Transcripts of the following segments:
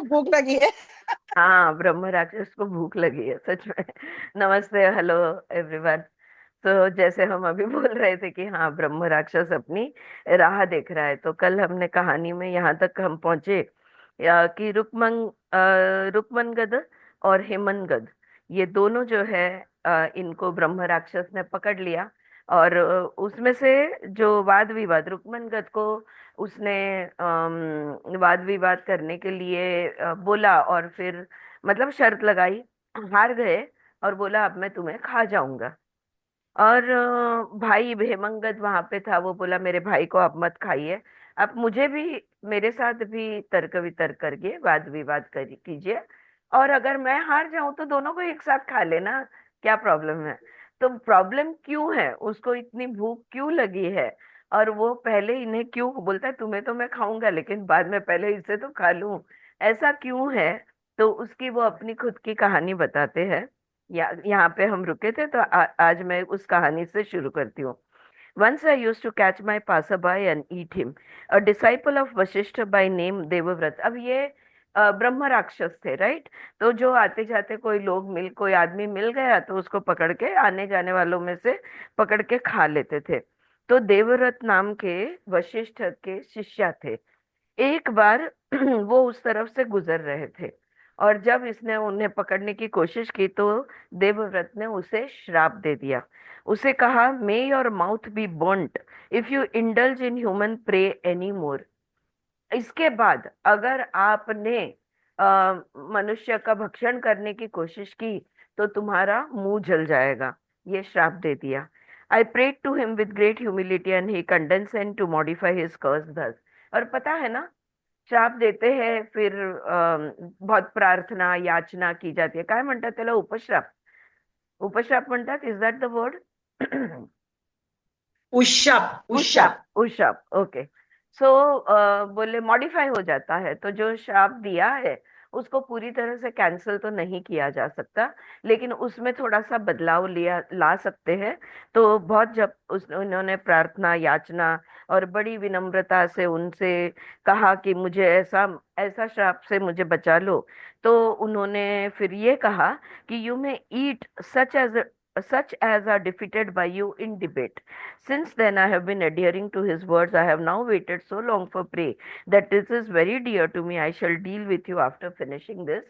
भूख लगी है। हाँ, ब्रह्म राक्षस को भूख लगी है सच में। नमस्ते, हेलो एवरीवन। तो जैसे हम अभी बोल रहे थे कि हाँ, ब्रह्म राक्षस अपनी राह देख रहा है, तो कल हमने कहानी में यहाँ तक हम पहुंचे कि रुक्मनगद और हेमनगद, ये दोनों जो है इनको ब्रह्म राक्षस ने पकड़ लिया। और उसमें से जो वाद विवाद रुक्मनगद को उसने वाद विवाद करने के लिए बोला, और फिर मतलब शर्त लगाई, हार गए, और बोला अब मैं तुम्हें खा जाऊंगा। और भाई भेमंगत वहां पे था, वो बोला मेरे भाई को आप मत खाइए, आप मुझे भी, मेरे साथ भी तर्क वितर्क करके वाद विवाद कर कीजिए, और अगर मैं हार जाऊं तो दोनों को एक साथ खा लेना, क्या प्रॉब्लम है। तो प्रॉब्लम क्यों है, उसको इतनी भूख क्यों लगी है, और वो पहले इन्हें क्यों बोलता है तुम्हें तो मैं खाऊंगा लेकिन बाद में पहले इसे तो खा लूं, ऐसा क्यों है। तो उसकी वो अपनी खुद की कहानी बताते हैं। यहाँ पे हम रुके थे, तो आज मैं उस कहानी से शुरू करती हूँ। Once I used to catch my passerby and eat him, a disciple of Vashishta by name Devvrat. अब ये ब्रह्म राक्षस थे, राइट। तो जो आते जाते कोई आदमी मिल गया तो उसको पकड़ के, आने जाने वालों में से पकड़ के खा लेते थे। तो देवव्रत नाम के वशिष्ठ के शिष्य थे। एक बार वो उस तरफ से गुजर रहे थे, और जब इसने उन्हें पकड़ने की कोशिश की तो देवव्रत ने उसे श्राप दे दिया। उसे कहा may your mouth be burnt if you indulge in human prey any more. इसके बाद अगर आपने मनुष्य का भक्षण करने की कोशिश की तो तुम्हारा मुंह जल जाएगा, ये श्राप दे दिया। I prayed to him with great humility and he condescended to modify his curse thus। और पता है ना, श्राप देते हैं फिर बहुत प्रार्थना याचना की जाती है, काय म्हणतात त्याला, उपश्राप, उपश्राप म्हणतात, इज दैट द वर्ड? उशप उशाप, उशप। उशाप, ओके। सो बोले मॉडिफाई हो जाता है, तो जो श्राप दिया है उसको पूरी तरह से कैंसिल तो नहीं किया जा सकता, लेकिन उसमें थोड़ा सा बदलाव लिया ला सकते हैं। तो बहुत जब उन्होंने प्रार्थना याचना और बड़ी विनम्रता से उनसे कहा कि मुझे ऐसा ऐसा श्राप से मुझे बचा लो, तो उन्होंने फिर ये कहा कि you may eat such as are defeated by you in debate. Since then, I have been adhering to his words. I have now waited so long for prey that this is very dear to me. I shall deal with you after finishing this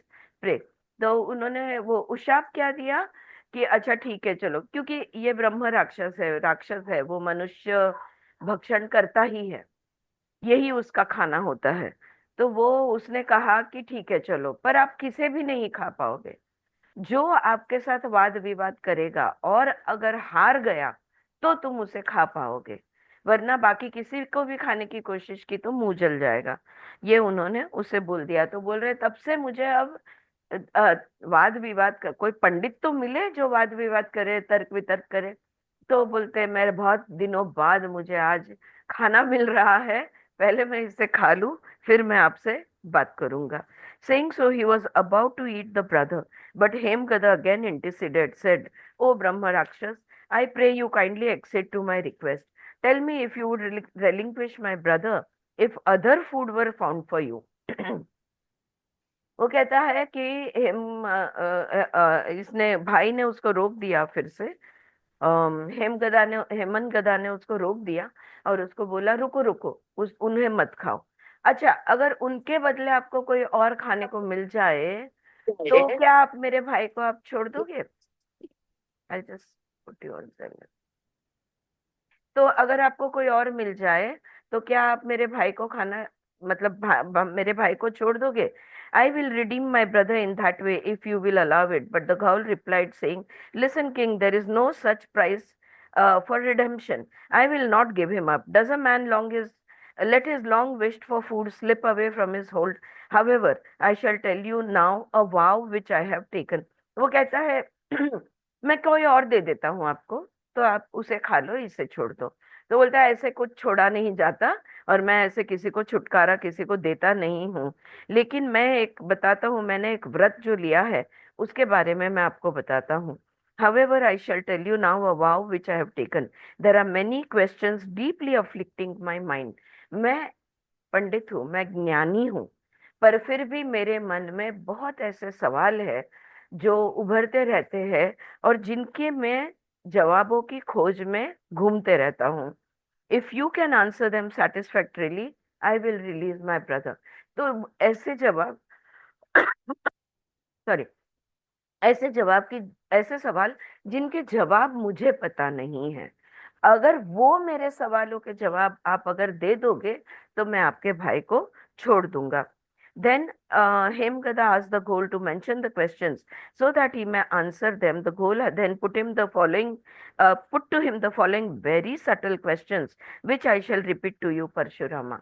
prey. तो उन्होंने वो उशाप क्या दिया कि अच्छा ठीक है चलो, क्योंकि ये ब्रह्म राक्षस है, वो मनुष्य भक्षण करता ही है, यही उसका खाना होता है। तो वो उसने कहा कि ठीक है चलो, पर आप किसे भी नहीं खा पाओगे। जो आपके साथ वाद विवाद करेगा और अगर हार गया तो तुम उसे खा पाओगे, वरना बाकी किसी को भी खाने की कोशिश की तो मुंह जल जाएगा। ये उन्होंने उसे बोल दिया। तो बोल रहे तब से मुझे अब वाद विवाद का कोई पंडित तो मिले जो वाद विवाद करे, तर्क वितर्क करे। तो बोलते हैं मैं बहुत दिनों बाद मुझे आज खाना मिल रहा है, पहले मैं इसे खा लूं, फिर मैं आपसे बात करूंगा। Saying so, he was about to eat the brother, but Hemgada again interceded, said, "O Brahma Rakshas, I pray you kindly accede to my request. Tell me if you would relinquish my brother if other food were found for you." वो कहता है कि इसने भाई ने उसको रोक दिया फिर से। हेमंत गदा ने उसको रोक दिया और उसको बोला रुको रुको, उन्हें मत खाओ। अच्छा, अगर उनके बदले आपको कोई और खाने को मिल जाए तो क्या आप मेरे भाई को आप छोड़ दोगे? I just put you on silent. तो अगर आपको कोई और मिल जाए तो क्या आप मेरे भाई को खाना, मतलब मेरे भाई को छोड़ दोगे? I will redeem my brother in that way if you will allow it, but the girl replied saying, listen king, there is no such price for redemption. I will not give him up. Does a man long his let his long wished for food slip away from his hold? However, I shall tell you now a vow which I have taken. वो कहता है मैं कोई और दे देता हूँ आपको, तो आप उसे खा लो, इसे छोड़ दो। तो बोलता है ऐसे कुछ छोड़ा नहीं जाता, और मैं ऐसे किसी को छुटकारा किसी को देता नहीं हूँ। लेकिन मैं एक बताता हूँ, मैंने एक व्रत जो लिया है उसके बारे में मैं आपको बताता हूँ। However, I shall tell you now a vow which I have taken. There are many questions deeply afflicting my mind. मैं पंडित हूँ, मैं ज्ञानी हूँ, पर फिर भी मेरे मन में बहुत ऐसे सवाल है जो उभरते रहते हैं और जिनके मैं जवाबों की खोज में घूमते रहता हूँ। If you can answer them satisfactorily, I will release my brother. तो ऐसे जवाब सॉरी, ऐसे जवाब की ऐसे सवाल जिनके जवाब मुझे पता नहीं है, अगर वो मेरे सवालों के जवाब आप अगर दे दोगे तो मैं आपके भाई को छोड़ दूंगा। Then Hemgada asked the Ghol to mention the questions so that he may answer them. The Ghol had then put to him the following very subtle questions, which I shall repeat to you, Parshurama.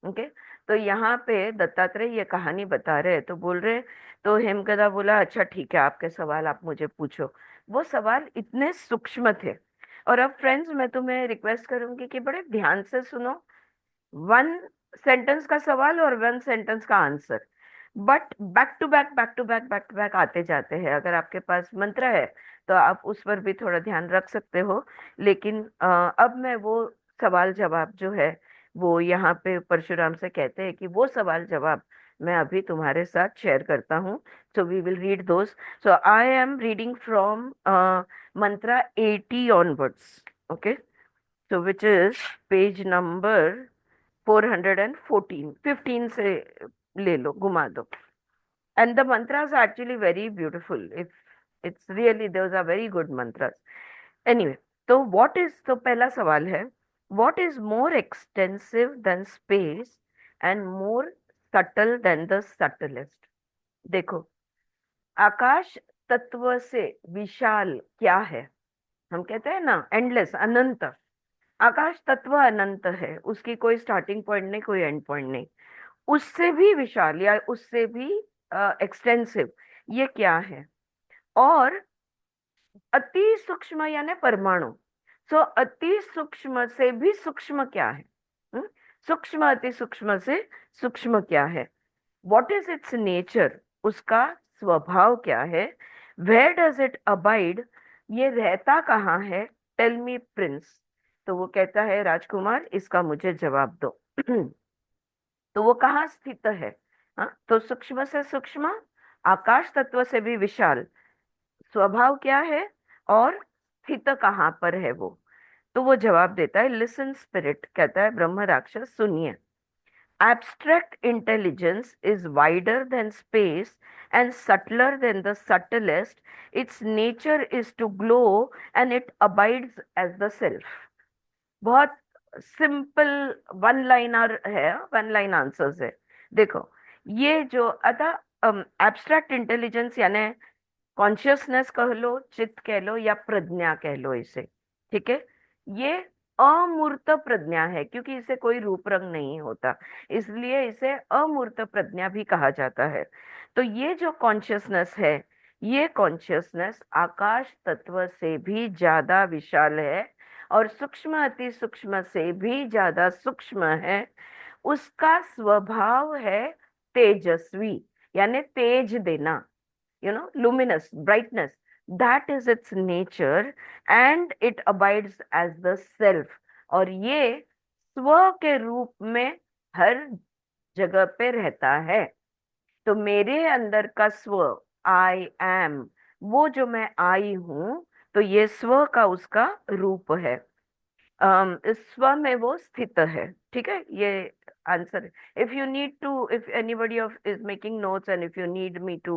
Okay. तो यहाँ पे दत्तात्रेय ये कहानी बता रहे हैं, तो बोल रहे, तो हेमगदा बोला अच्छा ठीक है, आपके सवाल आप मुझे पूछो। वो सवाल इतने सूक्ष्म थे। और अब फ्रेंड्स, मैं तुम्हें रिक्वेस्ट करूंगी कि बड़े ध्यान से सुनो। वन सेंटेंस का सवाल और वन सेंटेंस का answer, but back to back आते जाते हैं। अगर आपके पास मंत्र है तो आप उस पर भी थोड़ा ध्यान रख सकते हो। लेकिन अब मैं वो सवाल जवाब जो है वो यहाँ पे परशुराम से कहते हैं कि वो सवाल जवाब मैं अभी तुम्हारे साथ शेयर करता हूँ। So we will read those. So I am reading from mantra 80 onwards. Okay. So which is page number 414, 15 से ले लो, घुमा दो। And the mantras are actually very beautiful. If it's really, those are very good mantras. Anyway, तो what is, तो पहला सवाल है, what is more extensive than space and more subtle than the subtlest? देखो, आकाश तत्व से विशाल क्या है? हम कहते हैं ना एंडलेस, अनंत। आकाश तत्व अनंत है, उसकी कोई स्टार्टिंग पॉइंट नहीं, कोई एंड पॉइंट नहीं। उससे भी विशाल या उससे भी एक्सटेंसिव ये क्या है? और अति सूक्ष्म यानी परमाणु। सो अति सूक्ष्म से भी सूक्ष्म क्या है? हम्म? सूक्ष्म अति सूक्ष्म से सूक्ष्म क्या है? What is its nature? उसका स्वभाव क्या है? Where does it abide? ये रहता कहाँ है? Tell me prince. तो वो कहता है राजकुमार, इसका मुझे जवाब दो। तो वो कहाँ स्थित है? हाँ, तो सूक्ष्म से सूक्ष्म, आकाश तत्व से भी विशाल, स्वभाव क्या है और स्थित कहाँ पर है वो? तो वो जवाब देता है, लिसन स्पिरिट, कहता है ब्रह्म राक्षस सुनिए। Abstract intelligence is wider than space and subtler than the subtlest. Its nature is to glow and it abides as the self. बहुत सिंपल वन लाइनर है, वन लाइन आंसर्स है। देखो, ये जो अतः एब्स्ट्रैक्ट इंटेलिजेंस यानी कॉन्शियसनेस कह लो, चित्त कह लो या प्रज्ञा कह लो इसे, ठीक है, ये अमूर्त प्रज्ञा है क्योंकि इसे कोई रूप रंग नहीं होता, इसलिए इसे अमूर्त प्रज्ञा भी कहा जाता है। तो ये जो कॉन्शियसनेस है, ये कॉन्शियसनेस आकाश तत्व से भी ज्यादा विशाल है और सूक्ष्म अति सूक्ष्म से भी ज्यादा सूक्ष्म है। उसका स्वभाव है तेजस्वी, यानी तेज देना, luminous, brightness. That is its nature and it abides as the self. और ये स्व के रूप में हर जगह पे रहता है। तो मेरे अंदर का स्व, आई एम, वो जो मैं आई हूं, तो ये स्व का उसका रूप है। इस स्व में वो स्थित है। ठीक है, ये answer. If you need to, if anybody of is making notes and if you need me to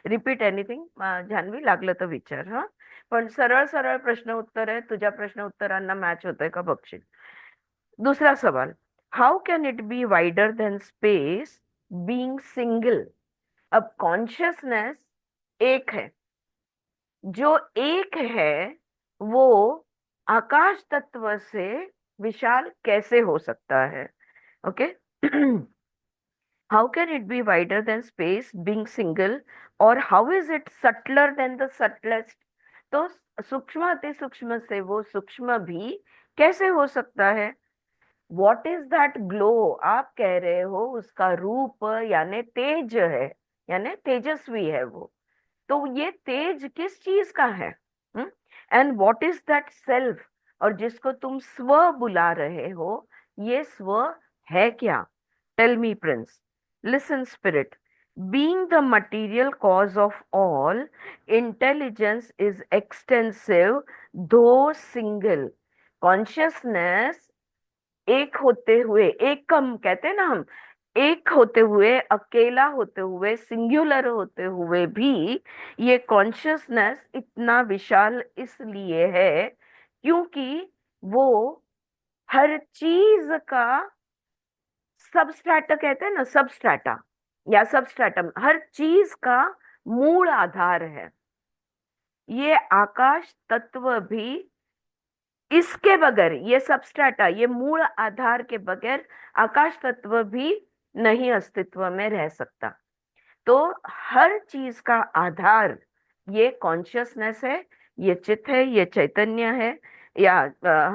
repeat anything, Janhavi लागलं तर विचार, हा। पण सरळ सरळ प्रश्न उत्तर आहे, तुझ्या प्रश्न उत्तरांना मॅच होतंय का बघशील। दूसरा सवाल, how can it be wider than space being single? अब कॉन्शियसनेस एक है, जो एक है वो आकाश तत्व से विशाल कैसे हो सकता है? Okay. How can it be wider than space being single, और how is it subtler than the subtlest? तो सूक्ष्म अति सूक्ष्म से वो सूक्ष्म भी कैसे हो सकता है? What is that glow? आप कह रहे हो उसका रूप यानी तेज है, यानी तेजस्वी है वो। तो ये तेज किस चीज का है? And what is that self? और जिसको तुम स्व बुला रहे हो, ये स्व है क्या? Tell me prince. Listen, spirit. Being the material cause of all, intelligence is extensive, though single. Consciousness एक होते हुए, एकम कहते हैं ना हम, एक होते हुए, अकेला होते हुए, सिंगुलर होते हुए भी ये कॉन्शियसनेस इतना विशाल इसलिए है क्योंकि वो हर चीज का सबस्ट्रेटा कहते हैं ना, सबस्ट्रेटा या सबस्ट्रेटम, हर चीज का मूल आधार है। ये आकाश तत्व भी इसके बगैर, ये सबस्ट्रेटा, ये मूल आधार के बगैर आकाश तत्व भी नहीं अस्तित्व में रह सकता। तो हर चीज का आधार ये कॉन्शियसनेस है, ये चित्त है, ये चैतन्य है, या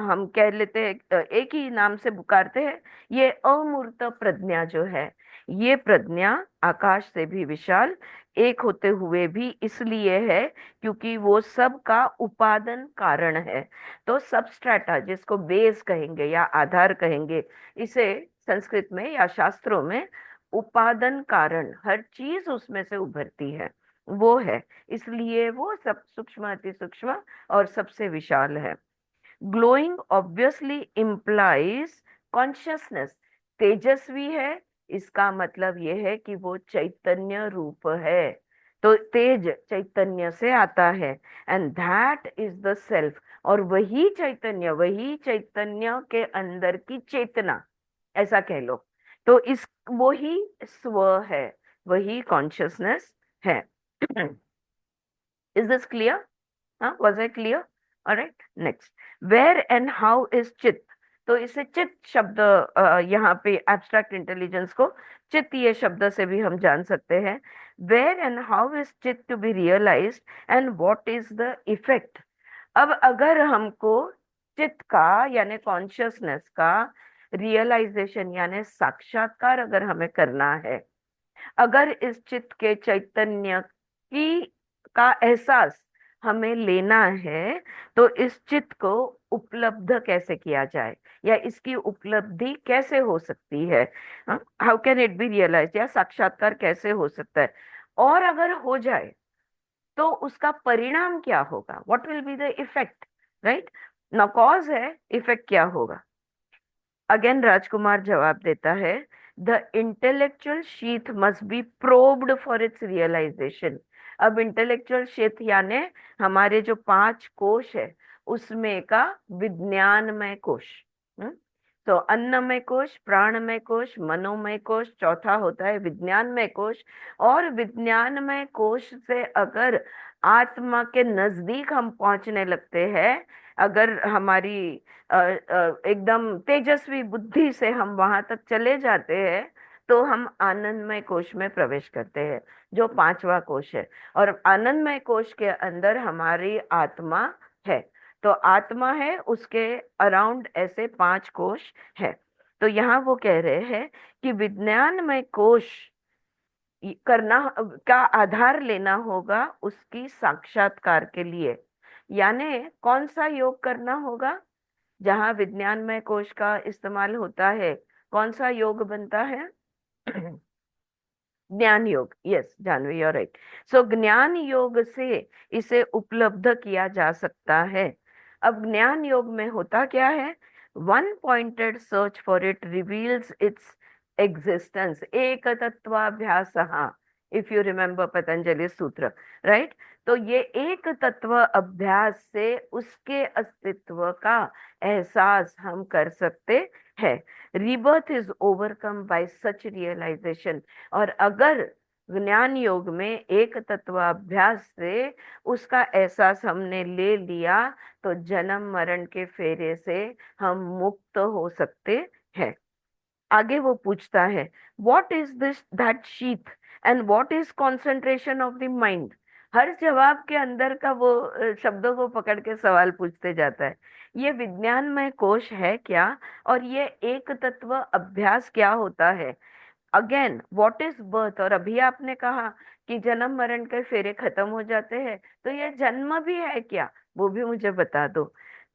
हम कह लेते हैं, एक ही नाम से पुकारते हैं, ये अमूर्त प्रज्ञा जो है, ये प्रज्ञा आकाश से भी विशाल, एक होते हुए भी इसलिए है क्योंकि वो सब का उपादान कारण है। तो सबस्ट्रेटा जिसको बेस कहेंगे या आधार कहेंगे, इसे संस्कृत में या शास्त्रों में उपादान कारण, हर चीज उसमें से उभरती है, वो है, इसलिए वो सब सूक्ष्म अति सूक्ष्म और सबसे विशाल है। Glowing obviously implies consciousness. तेजस्वी है, इसका मतलब ये है कि वो चैतन्य रूप है। तो तेज चैतन्य से आता है, and that is the self. और वही चैतन्य के अंदर की चेतना, ऐसा कह लो। तो इस, वो ही स्व है, वही कॉन्शियसनेस है। Is this clear? हाँ, was I clear? Alright, next. Where and how is चित। तो इसे चित शब्द, यहाँ पे एब्स्ट्रैक्ट इंटेलिजेंस को चित ये शब्द से भी हम जान सकते हैं। Where and how is chit to be realised and what is the effect. अब अगर हमको चित्त का यानी कॉन्शियसनेस का रियलाइजेशन यानी साक्षात्कार अगर हमें करना है, अगर इस चित्त के चैतन्य की का एहसास हमें लेना है, तो इस चित्त को उपलब्ध कैसे किया जाए या इसकी उपलब्धि कैसे हो सकती है, how can it be realise, या साक्षात्कार कैसे हो सकता है, और अगर हो जाए तो उसका परिणाम क्या होगा, what will be the effect, right. ना कॉज है, इफेक्ट क्या होगा। अगेन राजकुमार जवाब देता है, the intellectual sheath must be probed for its realisation. अब इंटेलेक्चुअल शीथ यानी हमारे जो 5 कोश है उसमें का विज्ञानमय कोश। तो अन्नमय कोश, प्राणमय कोश, मनोमय कोश, चौथा होता है विज्ञानमय कोश। और विज्ञानमय कोश से अगर आत्मा के नजदीक हम पहुंचने लगते हैं, अगर हमारी एकदम तेजस्वी बुद्धि से हम वहां तक चले जाते हैं, तो हम आनंदमय कोश में प्रवेश करते हैं, जो 5वां कोश है। और आनंदमय कोश के अंदर हमारी आत्मा है। तो आत्मा है, उसके अराउंड ऐसे 5 कोश है। तो यहाँ वो कह रहे हैं कि विज्ञानमय कोश करना का आधार लेना होगा उसकी साक्षात्कार के लिए। यानी कौन सा योग करना होगा, जहां विज्ञानमय कोश का इस्तेमाल होता है, कौन सा योग बनता है? ज्ञान योग। Yes Jhanvi, you right. So ज्ञान योग से इसे उपलब्ध किया जा सकता है। अब ज्ञान योग में होता क्या है, one pointed search for it reveals its existence, एक तत्वाभ्यास। इफ यू रिमेम्बर पतंजलि सूत्र, राइट। तो ये एक तत्व अभ्यास से उसके अस्तित्व का एहसास हम कर सकते हैं। Rebirth is overcome by such realisation. और अगर ज्ञान योग में एक तत्वाभ्यास से उसका एहसास हमने ले लिया, तो जन्म मरण के फेरे से हम मुक्त हो सकते हैं। आगे वो पूछता है, what is this that sheath and what is concentration of the mind. हर जवाब के अंदर का वो शब्दों को पकड़ के सवाल पूछते जाता है। ये विज्ञानमय कोश है क्या, और ये एक तत्व अभ्यास क्या होता है। अगेन व्हाट इज बर्थ, और अभी आपने कहा कि जन्म मरण के फेरे खत्म हो जाते हैं, तो ये जन्म भी है क्या, वो भी मुझे बता दो।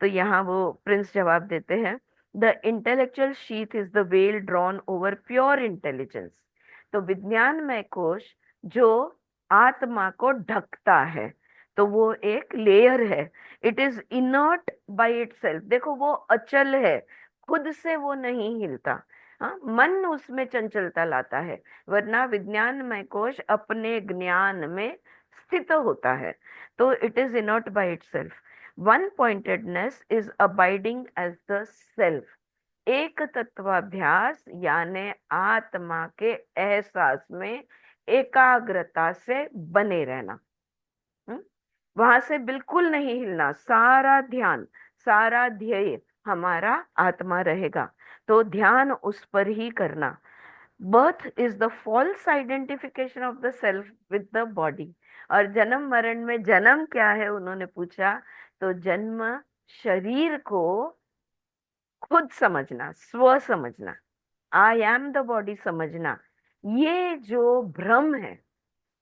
तो यहाँ वो प्रिंस जवाब देते हैं, the intellectual sheath is the well drawn over pure intelligence. तो विज्ञानमय कोश जो आत्मा को ढकता है, तो वो एक लेयर है। It is inert by itself. देखो वो अचल है, खुद से वो नहीं हिलता। हाँ, मन उसमें चंचलता लाता है, वरना विज्ञानमय कोश अपने ज्ञान में स्थित होता है। तो it is inert by itself. One pointedness is abiding as the self. एक तत्वाभ्यास यानी आत्मा के एहसास में एकाग्रता से बने रहना। हम्म? वहां से बिल्कुल नहीं हिलना, सारा ध्यान, सारा ध्येय हमारा आत्मा रहेगा। तो ध्यान उस पर ही करना। Birth is the false identification of the self with the body. और जन्म मरण में जन्म क्या है उन्होंने पूछा, तो जन्म शरीर को खुद समझना, स्व समझना, आई एम द बॉडी समझना। ये जो भ्रम है,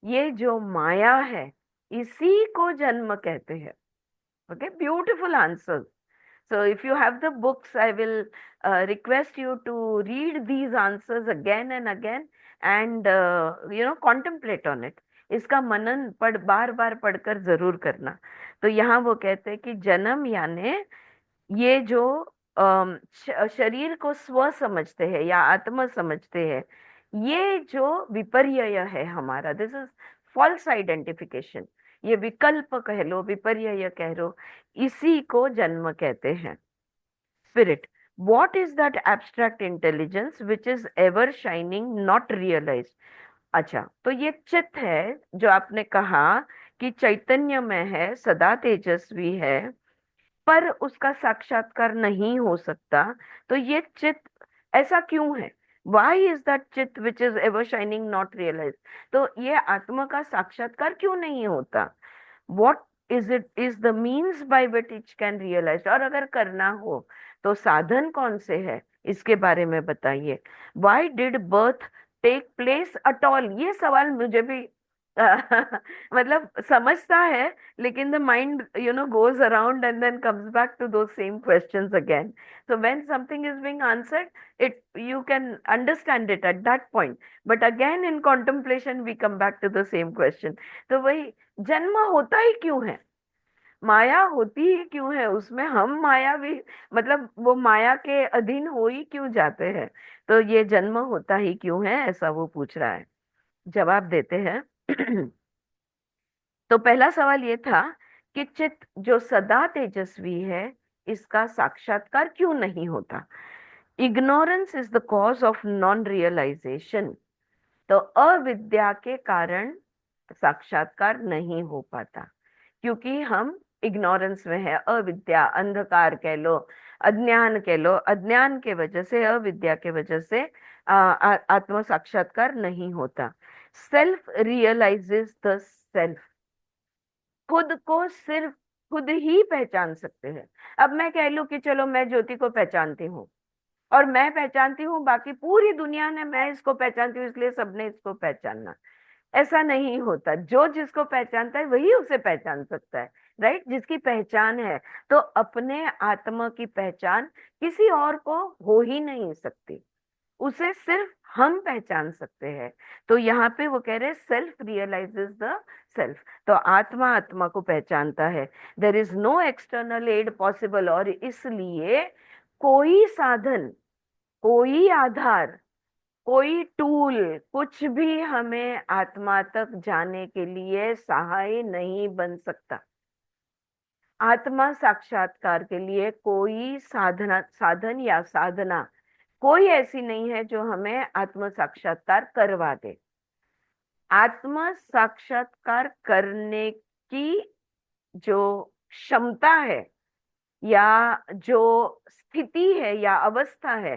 ये जो माया है, इसी को जन्म कहते हैं। Okay, beautiful answer. So if you have the books, I will request you to read these answers again and again and contemplate on it. इसका मनन बार बार पढ़कर जरूर करना। तो यहाँ वो कहते हैं कि जन्म यानी ये जो शरीर को स्व समझते हैं या आत्मा समझते हैं, ये जो विपर्यय है हमारा, दिस इज फॉल्स आइडेंटिफिकेशन। ये विकल्प कह लो, विपर्यय कह लो, इसी को जन्म कहते हैं। Spirit, what is that abstract intelligence which is ever shining not realized? अच्छा, तो ये चित्त है जो आपने कहा कि चैतन्य में है, सदा तेजस्वी है, पर उसका साक्षात्कार नहीं हो सकता। तो ये चित्त ऐसा क्यों है? Y is that chitta which is ever shining not realise? तो ये आत्मा का साक्षात्कार क्यों नहीं होता? What is it is the means by which it can realise? और अगर करना हो तो साधन कौन से है, इसके बारे में बताइए। Why did birth take place at all? ये सवाल मुझे भी मतलब समझता है, लेकिन the mind goes around and then comes back to the same questions again. So when something is being answered, it you can understand it at that point, but again in contemplation we come back to the same question. तो वही, जन्म होता ही क्यों है? माया होती ही क्यों है उसमें? हम माया भी, मतलब वो माया के अधीन हो ही क्यों जाते हैं? तो ये जन्म होता ही क्यों है, ऐसा वो पूछ रहा है। जवाब देते हैं। तो पहला सवाल ये था कि चित्त जो सदा तेजस्वी है, इसका साक्षात्कार क्यों नहीं होता? Ignorance is the cause of non realisation. तो अविद्या के कारण साक्षात्कार नहीं हो पाता, क्योंकि हम इग्नोरेंस में है। अविद्या, अंधकार कह लो, अज्ञान कह लो, अज्ञान के वजह से, अविद्या के वजह से आत्म साक्षात्कार नहीं होता। Self realises the self. खुद को सिर्फ खुद ही पहचान सकते हैं। अब मैं कह लूं कि चलो मैं ज्योति को पहचानती हूँ, और मैं पहचानती हूँ, बाकी पूरी दुनिया ने मैं इसको पहचानती हूँ इसलिए सबने इसको पहचानना, ऐसा नहीं होता। जो जिसको पहचानता है वही उसे पहचान सकता है, राइट? जिसकी पहचान है, तो अपने आत्मा की पहचान किसी और को हो ही नहीं सकती, उसे सिर्फ हम पहचान सकते हैं। तो यहाँ पे वो कह रहे सेल्फ रियलाइजेस द सेल्फ। तो आत्मा आत्मा को पहचानता है। There is no external aid possible, और इसलिए कोई साधन, कोई आधार, कोई टूल, कुछ भी हमें आत्मा तक जाने के लिए सहाय नहीं बन सकता। आत्मा साक्षात्कार के लिए कोई साधन या साधना कोई ऐसी नहीं है जो हमें आत्म साक्षात्कार करवा दे। आत्म साक्षात्कार करने की जो क्षमता है, या जो स्थिति है या अवस्था है,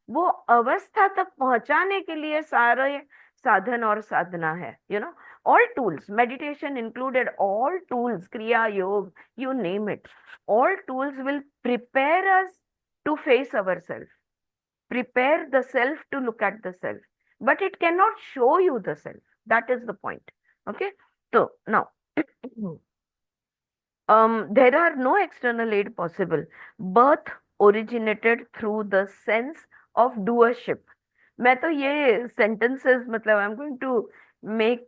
वो अवस्था तक पहुंचाने के लिए सारे साधन और साधना है। All tools, meditation included, all tools, kriya yoga, you name it, all tools will prepare us to face our self, prepare the self to look at the self, but it cannot show you the self. That is the point. Okay, so now there are no external aid possible. Birth originated through the sense of doership. मैं तो ये sentences मतलब I am going to make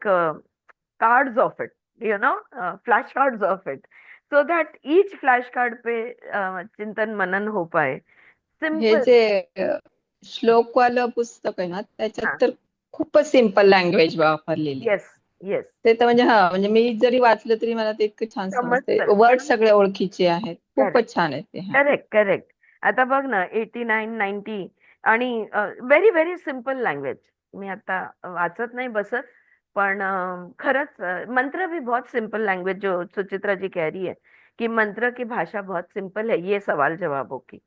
cards of it, you know, flash cards of it, so that each flash card पे चिंतन मनन हो पाए. हे simple. जे श्लोकवालं पुस्तक आहे ना, त्याच्यात हाँ. तर खूपच सिम्पल लँग्वेज वापरलेली आहे. यस. यस. ते तर म्हणजे हा म्हणजे मी जरी वाचलं तरी मला ते इतकं छान समजते. समजतं. वर्ड सगळे ओळखीचे आहेत. करेक्ट. खूपच छान आहेत ते. हा. करेक्ट. करेक्ट. आता बघ ना, 89-90 आणि व्हेरी व्हेरी सिम्पल लँग्वेज. मी आता वाचत नाही बसत, पण खरंच मंत्र भी बहुत सिंपल लैंग्वेज, जो सुचित्रा जी कह रही है कि मंत्र की भाषा बहुत सिंपल है ये सवाल जवाबों की,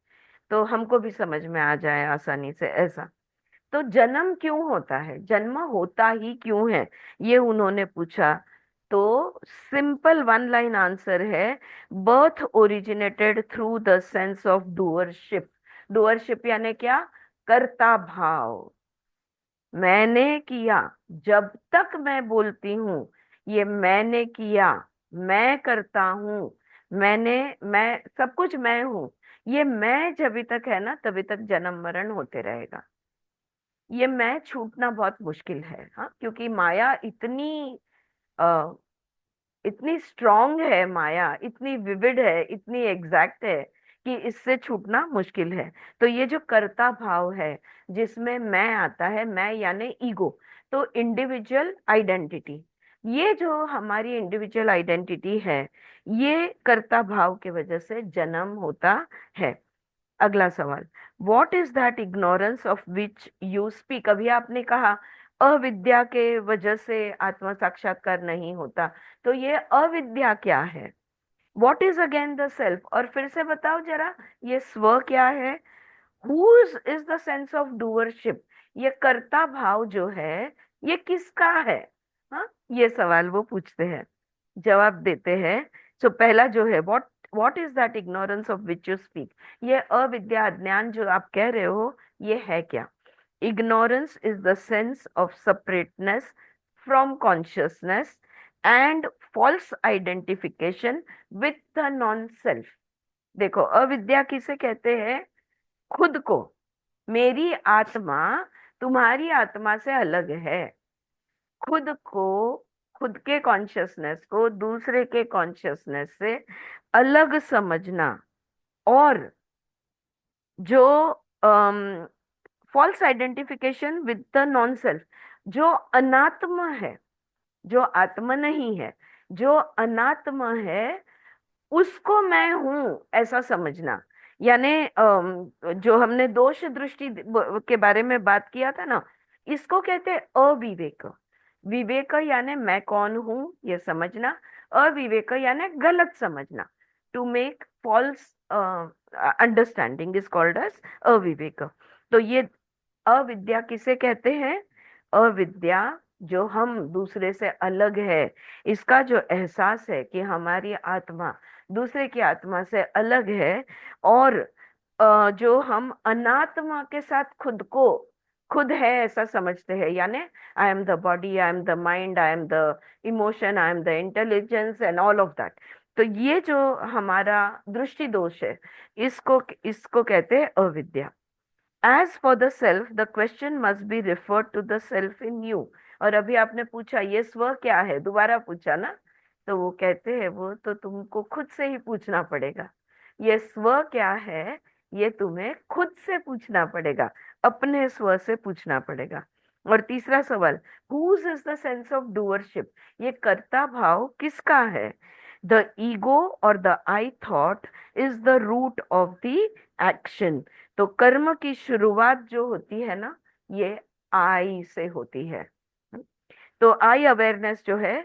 तो हमको भी समझ में आ जाए आसानी से ऐसा. तो जन्म क्यों होता है, जन्म होता ही क्यों है, ये उन्होंने पूछा. तो सिंपल वन लाइन आंसर है, birth originated through the sense of doership. Doership यानी क्या? कर्ता भाव. मैंने किया. जब तक मैं बोलती हूँ, ये मैंने किया, मैं करता हूँ, मैंने, मैं सब कुछ मैं हूँ, ये मैं जब तक है ना तभी तक जन्म मरण होते रहेगा. ये मैं छूटना बहुत मुश्किल है, हाँ, क्योंकि माया इतनी अ, इतनी स्ट्रांग है, माया इतनी विविड है, इतनी एग्जैक्ट है कि इससे छूटना मुश्किल है. तो ये जो कर्ता भाव है, जिसमें मैं आता है, मैं यानी ईगो, तो इंडिविजुअल आइडेंटिटी, ये जो हमारी इंडिविजुअल आइडेंटिटी है, ये कर्ता भाव की वजह से जन्म होता है. अगला सवाल, what is that ignorance of which you speak. अभी आपने कहा अविद्या के वजह से आत्म साक्षात्कार नहीं होता, तो ये अविद्या क्या है? What is again the self, और फिर से बताओ जरा, ये स्व क्या है? Whose is the sense of doership, ये कर्ता भाव जो है, ये किसका है? हाँ, ये सवाल वो पूछते हैं, जवाब देते हैं. सो पहला जो है, what what is that ignorance of which you speak, ये अविद्या अज्ञान जो आप कह रहे हो, ये है क्या? Ignorance is the sense of separateness from consciousness and false identification with the non self. देखो, अविद्या किसे कहते हैं? खुद को. मेरी आत्मा तुम्हारी आत्मा से अलग है. खुद को, खुद के कॉन्शियसनेस को दूसरे के कॉन्शियसनेस से अलग समझना, और जो false identification with the non self, जो अनात्म है, जो आत्मा नहीं है, जो अनात्म है, उसको मैं हूं ऐसा समझना. यानी जो हमने दोष दृष्टि के बारे में बात किया था ना, इसको कहते हैं अविवेक. विवेक यानी मैं कौन हूं ये समझना, अविवेक यानी गलत समझना. To make false understanding is called as अविवेक. तो ये अविद्या किसे कहते हैं? अविद्या, जो हम दूसरे से अलग है, इसका जो एहसास है कि हमारी आत्मा दूसरे की आत्मा से अलग है, और जो हम अनात्मा के साथ खुद को खुद है ऐसा समझते हैं, यानी I am the body, I am the mind, I am the emotion, I am the intelligence and all of that. तो ये जो हमारा दृष्टि दोष है, इसको इसको कहते हैं अविद्या. As for the self, the question must be referred to the self in you. और अभी आपने पूछा ये स्व क्या है, दोबारा पूछा ना, तो वो कहते हैं वो तो तुमको खुद से ही पूछना पड़ेगा. ये स्व क्या है, ये तुम्हें खुद से पूछना पड़ेगा, अपने स्व से पूछना पड़ेगा. और तीसरा सवाल, whose is the sense of doership, ये कर्ता भाव किसका है? द ईगो और the I thought is the root of the action. तो कर्म की शुरुआत जो होती है ना, ये आई से होती है. तो आई अवेयरनेस जो है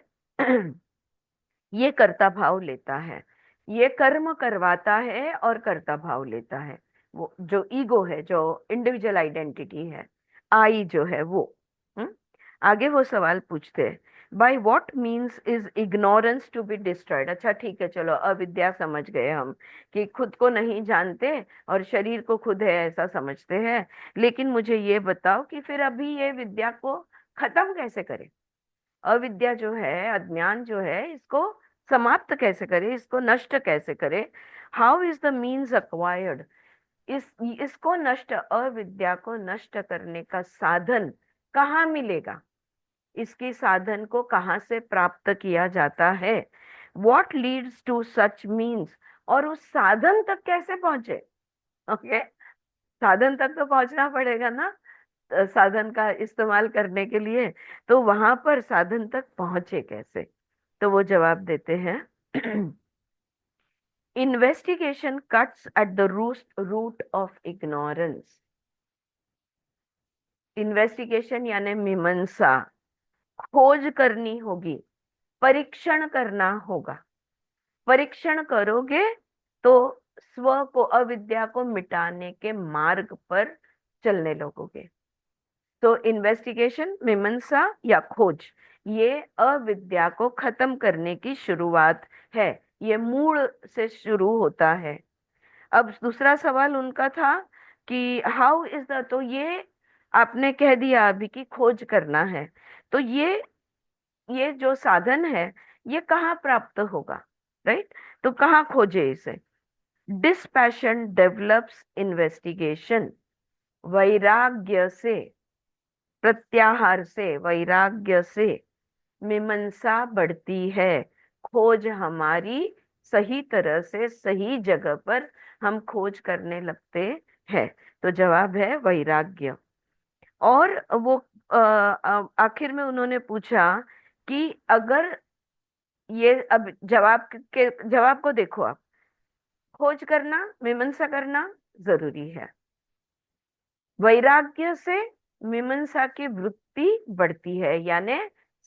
ये कर्ता भाव लेता है, ये कर्म करवाता है और कर्ता भाव लेता है. वो जो ईगो है, जो इंडिविजुअल आइडेंटिटी है, आई जो है वो. हम्म. आगे वो सवाल पूछते हैं, by what means is ignorance to be destroyed. अच्छा ठीक है, चलो अविद्या समझ गए हम, कि खुद को नहीं जानते और शरीर को खुद है ऐसा समझते हैं. लेकिन मुझे ये बताओ कि फिर अभी ये विद्या को खत्म कैसे करें? अविद्या जो है, अज्ञान जो है, इसको समाप्त कैसे करे, इसको नष्ट कैसे करे? How is the means acquired? इसको नष्ट, अविद्या को नष्ट करने का साधन कहाँ मिलेगा, इसकी साधन को कहाँ से प्राप्त किया जाता है, what leads to such means, और उस साधन तक कैसे पहुंचे। ओके, साधन तक तो पहुंचना पड़ेगा ना, साधन का इस्तेमाल करने के लिए, तो वहां पर साधन तक पहुंचे कैसे। तो वो जवाब देते हैं investigation cuts at the root of ignorance. Investigation यानी मीमांसा, खोज करनी होगी, परीक्षण करना होगा। परीक्षण करोगे तो स्व को, अविद्या को मिटाने के मार्ग पर चलने लगोगे। तो इन्वेस्टिगेशन, मीमांसा या खोज, ये अविद्या को खत्म करने की शुरुआत है, ये मूल से शुरू होता है। अब दूसरा सवाल उनका था कि हाउ इज द, तो ये आपने कह दिया अभी कि खोज करना है, तो ये जो साधन है ये कहाँ प्राप्त होगा, राइट। तो कहाँ खोजे इसे। डिस्पैशन डेवलप्स इन्वेस्टिगेशन, वैराग्य से, प्रत्याहार से, वैराग्य से मीमांसा बढ़ती है। खोज हमारी सही तरह से सही जगह पर हम खोज करने लगते हैं। तो जवाब है वैराग्य। और वो आखिर में उन्होंने पूछा कि अगर ये, अब जवाब को देखो आप, खोज करना, मीमांसा करना जरूरी है। वैराग्य से मीमांसा की वृत्ति बढ़ती है, यानी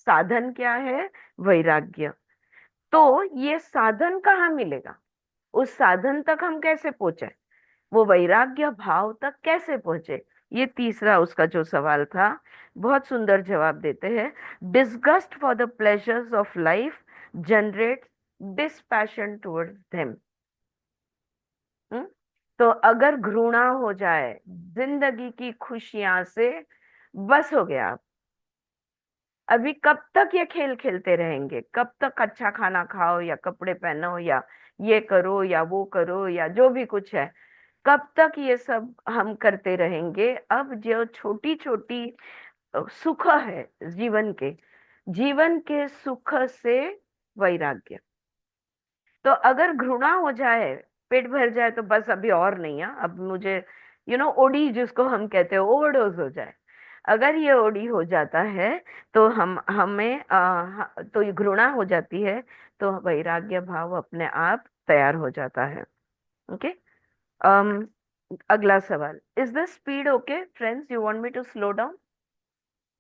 साधन क्या है, वैराग्य। तो ये साधन कहाँ मिलेगा, उस साधन तक हम कैसे पहुंचे, वो वैराग्य भाव तक कैसे पहुंचे, ये तीसरा उसका जो सवाल था। बहुत सुंदर जवाब देते हैं। Disgust for the pleasures of life generate dispassion towards them. तो अगर घृणा हो जाए जिंदगी की खुशियां से, बस हो गया। अभी कब तक ये खेल खेलते रहेंगे, कब तक अच्छा खाना खाओ या कपड़े पहनो या ये करो या वो करो या जो भी कुछ है, कब तक ये सब हम करते रहेंगे। अब जो छोटी छोटी सुख है जीवन के सुख से वैराग्य। तो अगर घृणा हो जाए, पेट भर जाए, तो बस अभी और नहीं है, अब मुझे ओडी जिसको हम कहते हैं, ओवरडोज हो जाए, अगर ये ओडी हो जाता है तो हम हमें तो ये घृणा हो जाती है, तो वैराग्य भाव अपने आप तैयार हो जाता है। ओके। अम अगला सवाल, is this speed okay friends, you want me to slow down,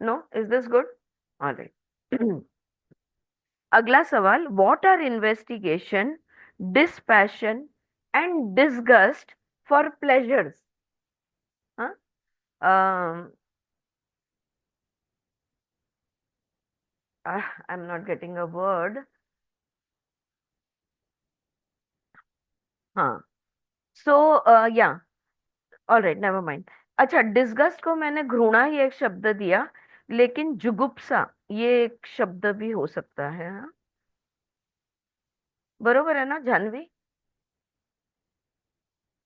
no, is this good, alright. अगला सवाल, what are investigation, dispassion and disgust for pleasures. हाँ, I am not getting a word. हाँ, so yeah, alright, never mind. अच्छा, disgust को मैंने घृणा ही एक शब्द दिया, लेकिन जुगुप्सा ये एक शब्द भी हो सकता है। हाँ, बरोबर है ना जान्हवी,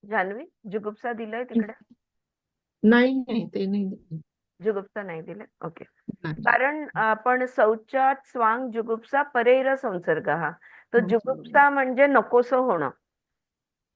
जान्हवी जुगुप्सा दिलंय तिकडे, नाही नाही ते नाही दिलं. जुगुप्सा नाही दिले, ओके। नाही. कारण आपण शौचात स्वांग जुगुप्सा परेर संसर्ग हा, तो जुगुप्सा म्हणजे नकोसं होणं,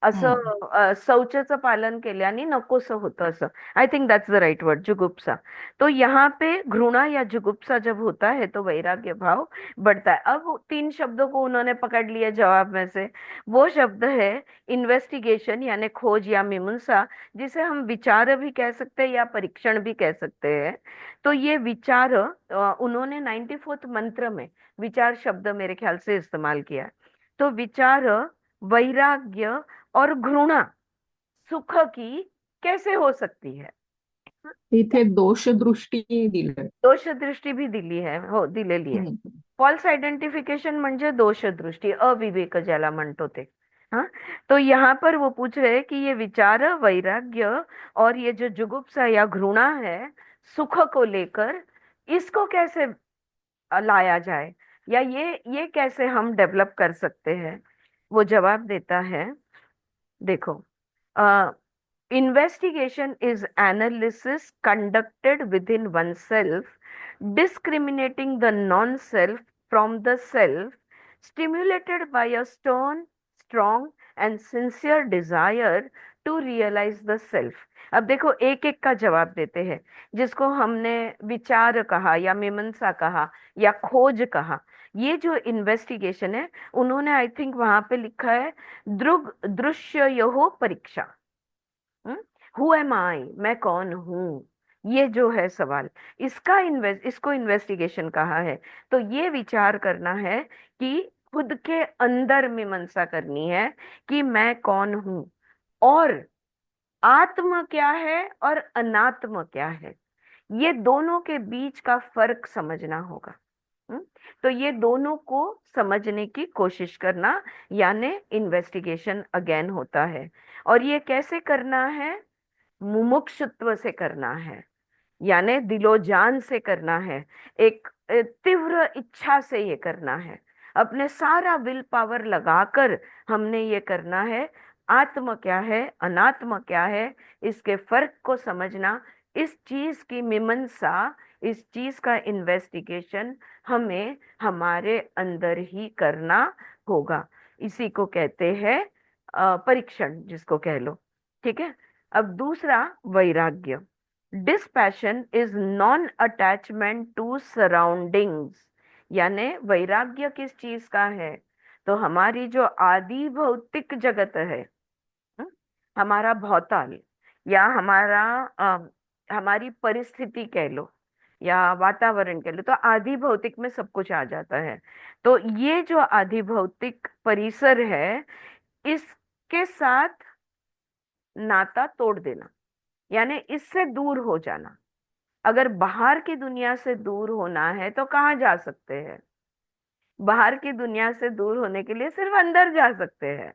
असं हम्म. शौचचं पालन केल्याने नकोसं होतं असं। I think that's the right word, जुगुप्सा। तो यहाँ पे घृणा या जुगुप्सा जब होता है तो वैराग्य भाव बढ़ता है। अब तीन शब्दों को उन्होंने पकड़ लिया जवाब में से। वो शब्द है इन्वेस्टिगेशन यानी खोज या मीमांसा, जिसे हम विचार भी कह सकते हैं या परीक्षण भी कह सकते हैं। तो ये विचार उन्होंने 94th मंत्र में विचार शब्द मेरे ख्याल से इस्तेमाल किया है। तो विचार, वैराग्य और घृणा सुख की कैसे हो सकती है। इथे दोष दृष्टी दिलंय. दोष दृष्टी भी दिली है, हो दिलेली आहे। हम्म. फॉल्स आइडेंटिफिकेशन म्हणजे दोष दृष्टी, अविवेक ज्याला म्हणतो ते। हाँ, तो यहाँ पर वो पूछ रहे हैं कि ये विचार, वैराग्य और ये जो जुगुप्सा या घृणा है सुख को लेकर, इसको कैसे लाया जाए, या ये कैसे हम डेवलप कर सकते हैं। वो जवाब देता है, देखो, Investigation is analysis conducted within oneself, discriminating the non-self from the self, stimulated by a stern, strong and sincere desire to realize the self. अब देखो एक एक का जवाब देते हैं, जिसको हमने विचार कहा या मीमांसा कहा या खोज कहा। ये जो इन्वेस्टिगेशन है, उन्होंने आई थिंक वहां पे लिखा है दृग दृश्य यो परीक्षा। हु एम आई, मैं कौन हूँ, ये जो है सवाल, इसको इन्वेस्टिगेशन कहा है। तो ये विचार करना है कि खुद के अंदर मीमांसा करनी है कि मैं कौन हूँ, और आत्म क्या है और अनात्म क्या है, ये दोनों के बीच का फर्क समझना होगा। तो ये दोनों को समझने की कोशिश करना, यानी इन्वेस्टिगेशन अगेन होता है। और ये कैसे करना है? मुमुक्षुत्व से करना है, यानी दिलो जान से करना है, एक तीव्र इच्छा से ये करना है, अपने सारा विल पावर लगाकर हमने ये करना है। आत्म क्या है, अनात्म क्या है, इसके फर्क को समझना, इस चीज की मीमांसा, इस चीज का इन्वेस्टिगेशन हमें हमारे अंदर ही करना होगा। इसी को कहते हैं परीक्षण, जिसको कह लो। ठीक है। अब दूसरा, वैराग्य। Dispassion is non attachment to surroundings, यानी वैराग्य किस चीज का है? तो हमारी जो आदि भौतिक जगत है, हमारा भौताल, या हमारी परिस्थिति कह लो या वातावरण कह लो, तो आदि भौतिक में सब कुछ आ जाता है। तो ये जो आदि भौतिक परिसर है, इसके साथ नाता तोड़ देना, यानी इससे दूर हो जाना। अगर बाहर की दुनिया से दूर होना है तो कहाँ जा सकते हैं? बाहर की दुनिया से दूर होने के लिए सिर्फ अंदर जा सकते हैं,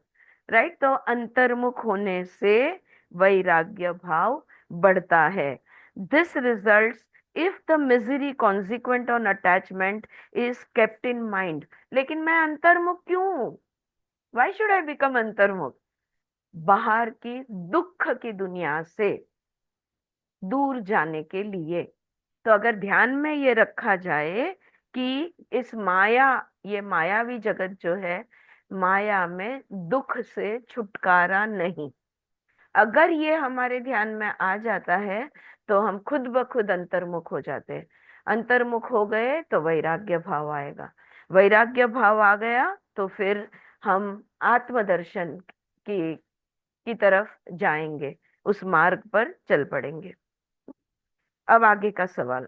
राइट? तो अंतर्मुख होने से वैराग्य भाव बढ़ता है। This results if the misery consequent on attachment is kept in mind. लेकिन मैं अंतर्मुख क्यों हूं? वाई शुड आई बिकम अंतर्मुख? बाहर की दुख की दुनिया से दूर जाने के लिए। तो अगर ध्यान में ये रखा जाए कि इस माया, ये मायावी जगत जो है, माया में दुख से छुटकारा नहीं, अगर ये हमारे ध्यान में आ जाता है तो हम खुद ब खुद अंतर्मुख हो जाते हैं। अंतर्मुख हो गए तो वैराग्य भाव आएगा, वैराग्य भाव आ गया तो फिर हम आत्मदर्शन की तरफ जाएंगे, उस मार्ग पर चल पड़ेंगे। अब आगे का सवाल,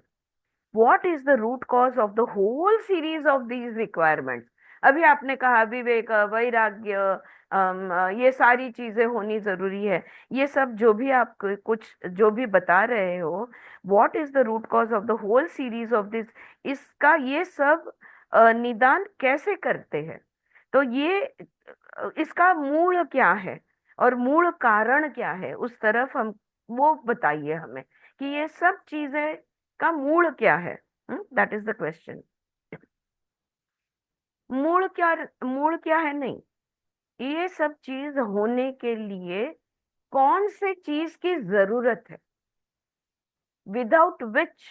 what is the root cause of the whole series of these requirements? अभी आपने कहा विवेक, वैराग्य, ये सारी चीजें होनी जरूरी है। ये सब जो भी आप कुछ जो भी बता रहे हो, what is the root cause of the whole series of this, इसका ये सब निदान कैसे करते हैं? तो ये इसका मूल क्या है और मूल कारण क्या है, उस तरफ हम वो बताइए हमें कि ये सब चीजें का मूल क्या है। That is the question. मूल क्या है? नहीं, ये सब चीज होने के लिए कौन से चीज की जरूरत है, विदाउट विच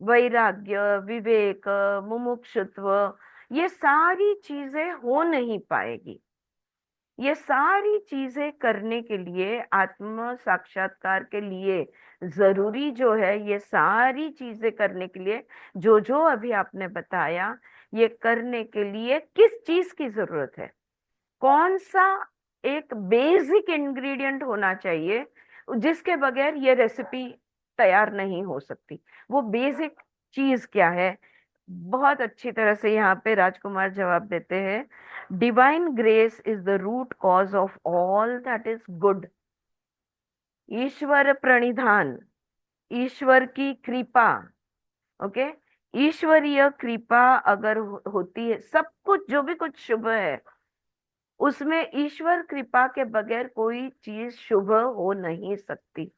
वैराग्य, विवेक, मुमुक्षुत्व, ये सारी चीजें हो नहीं पाएगी। ये सारी चीजें करने के लिए, आत्म साक्षात्कार के लिए जरूरी जो है, ये सारी चीजें करने के लिए जो जो अभी आपने बताया, ये करने के लिए किस चीज की जरूरत है? कौन सा एक बेसिक इंग्रेडिएंट होना चाहिए जिसके बगैर ये रेसिपी तैयार नहीं हो सकती? वो बेसिक चीज क्या है? बहुत अच्छी तरह से यहाँ पे राजकुमार जवाब देते हैं, divine grace is the root cause of all that is good. ईश्वर प्रणिधान, ईश्वर की कृपा, ओके, ईश्वरीय कृपा अगर होती है, सब कुछ जो भी कुछ शुभ है उसमें ईश्वर कृपा के बगैर कोई चीज शुभ हो नहीं सकती।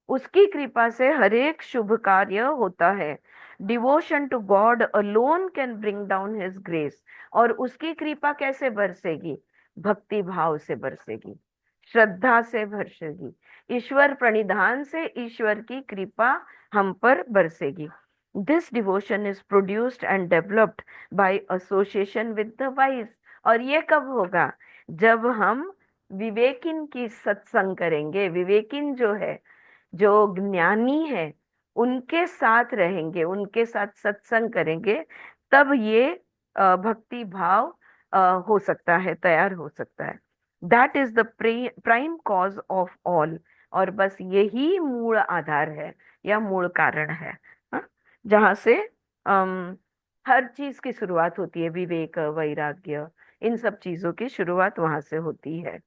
उसकी कृपा से हर एक शुभ कार्य होता है। Devotion to God alone can bring down his grace. और उसकी कृपा कैसे बरसेगी? भक्ति भाव से बरसेगी। श्रद्धा से बरसेगी, ईश्वर प्रणिधान से ईश्वर की कृपा हम पर बरसेगी। This devotion is produced and developed by association with the wise. और ये कब होगा? जब हम विवेकिन की सत्संग करेंगे। विवेकिन जो है, जो ज्ञानी है, उनके साथ रहेंगे, उनके साथ सत्संग करेंगे, तब ये भक्ति भाव हो सकता है, तैयार हो सकता है। That is the prime cause of all. और बस यही मूल आधार है या मूल कारण है, हाँ? जहाँ से हर चीज की शुरुआत होती है। विवेक, वैराग्य, इन सब चीजों की शुरुआत वहां से होती है।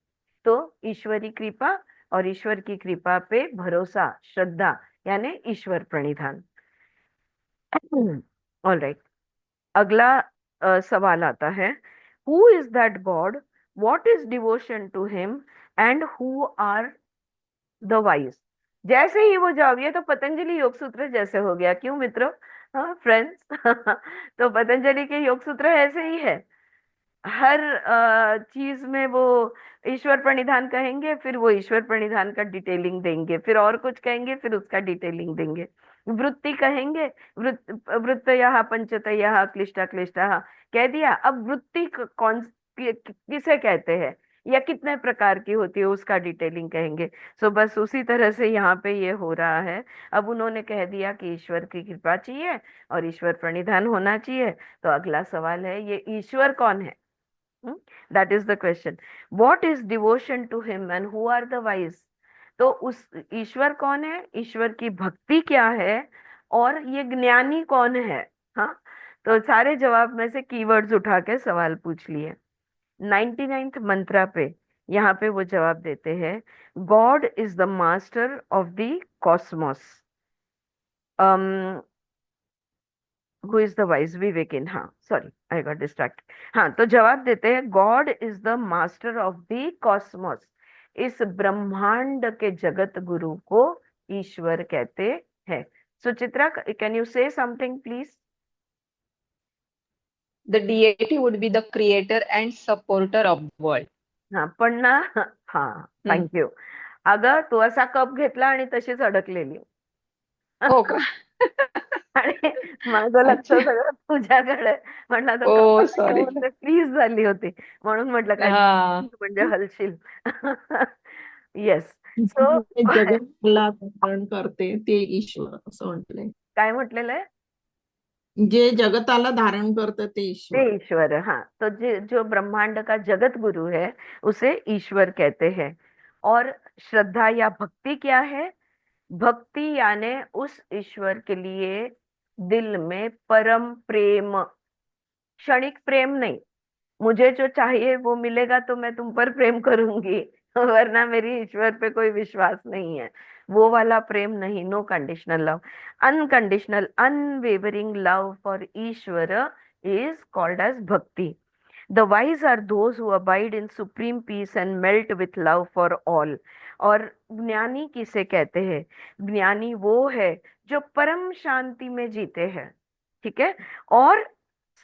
तो ईश्वरी कृपा और ईश्वर की कृपा पे भरोसा, श्रद्धा, यानी ईश्वर प्रणिधान। ऑल राइट, अगला सवाल आता है, who is that God, what is devotion to him, and who are the wise. जैसे ही वो जवाब, ये तो पतंजलि योग सूत्र जैसे हो गया, क्यों मित्रों, हाँ फ्रेंड्स? तो पतंजलि के योग सूत्र ऐसे ही है। हर चीज में वो ईश्वर प्रणिधान कहेंगे, फिर वो ईश्वर प्रणिधान का डिटेलिंग देंगे, फिर और कुछ कहेंगे, फिर उसका डिटेलिंग देंगे। वृत्ति कहेंगे, वृत्तयः पंचतयः क्लिष्टा क्लिष्टा, कह दिया। अब वृत्ति कौन किसे कहते हैं या कितने प्रकार की होती है, उसका डिटेलिंग कहेंगे। सो बस उसी तरह से यहाँ पे ये हो रहा है। अब उन्होंने कह दिया कि ईश्वर की कृपा चाहिए और ईश्वर प्रणिधान होना चाहिए। तो अगला सवाल है, ये ईश्वर कौन है? That is the question. What is devotion to him and who are the wise. तो उस ईश्वर कौन है, ईश्वर की भक्ति क्या है, और ये ज्ञानी कौन है? हाँ, तो सारे जवाब में से कीवर्ड्स उठा के सवाल पूछ लिए। 99th मंत्रा पे यहाँ पे वो जवाब देते हैं, god is the master of the cosmos. Who is the wise, विवेकिन, हाँ सॉरी आई गॉट डिस्ट्रैक्ट। हाँ, तो जवाब देते हैं, god is the master of the Cosmos. इस ब्रह्मांड के जगत गुरु को ईश्वर कहते हैं। सुचित्रा, कैन यू से something please? The deity would be the creator and supporter of world. हाँ, पढ़ना। हाँ, थँक यू. अगं, तू असा कप घेतला आणि तशीच अडकलेली. हो का? आणि माझं लक्ष अच्छा. सगळं तुझ्याकडे. म्हटलं तो ओ कपात सॉरी. घेऊन फ्रीज झाली होती, म्हणून म्हटलं काय हा. म्हणजे हलशील. येस. सो जे जगताला धारण करते ते ईश्वर असं म्हटलंय. काय म्हटलेलं आहे? जे जगताला धारण करतं ते ते ईश्वर. ईश्वर, हाँ। तो जो ब्रह्मांड का जगत गुरु है, उसे ईश्वर कहते हैं। और श्रद्धा या भक्ति क्या है? भक्ति यानी उस ईश्वर के लिए दिल में परम प्रेम, क्षणिक प्रेम नहीं। मुझे जो चाहिए वो मिलेगा तो मैं तुम पर प्रेम करूंगी, वरना मेरी ईश्वर पे कोई विश्वास नहीं है, वो वाला प्रेम नहीं। No conditional love, unconditional unwavering love for Ishwar is called as bhakti. The wise are those who abide in supreme peace and melt with love for all. और ज्ञानी किसे कहते हैं? ज्ञानी वो है जो परम शांति में जीते हैं, ठीक है, और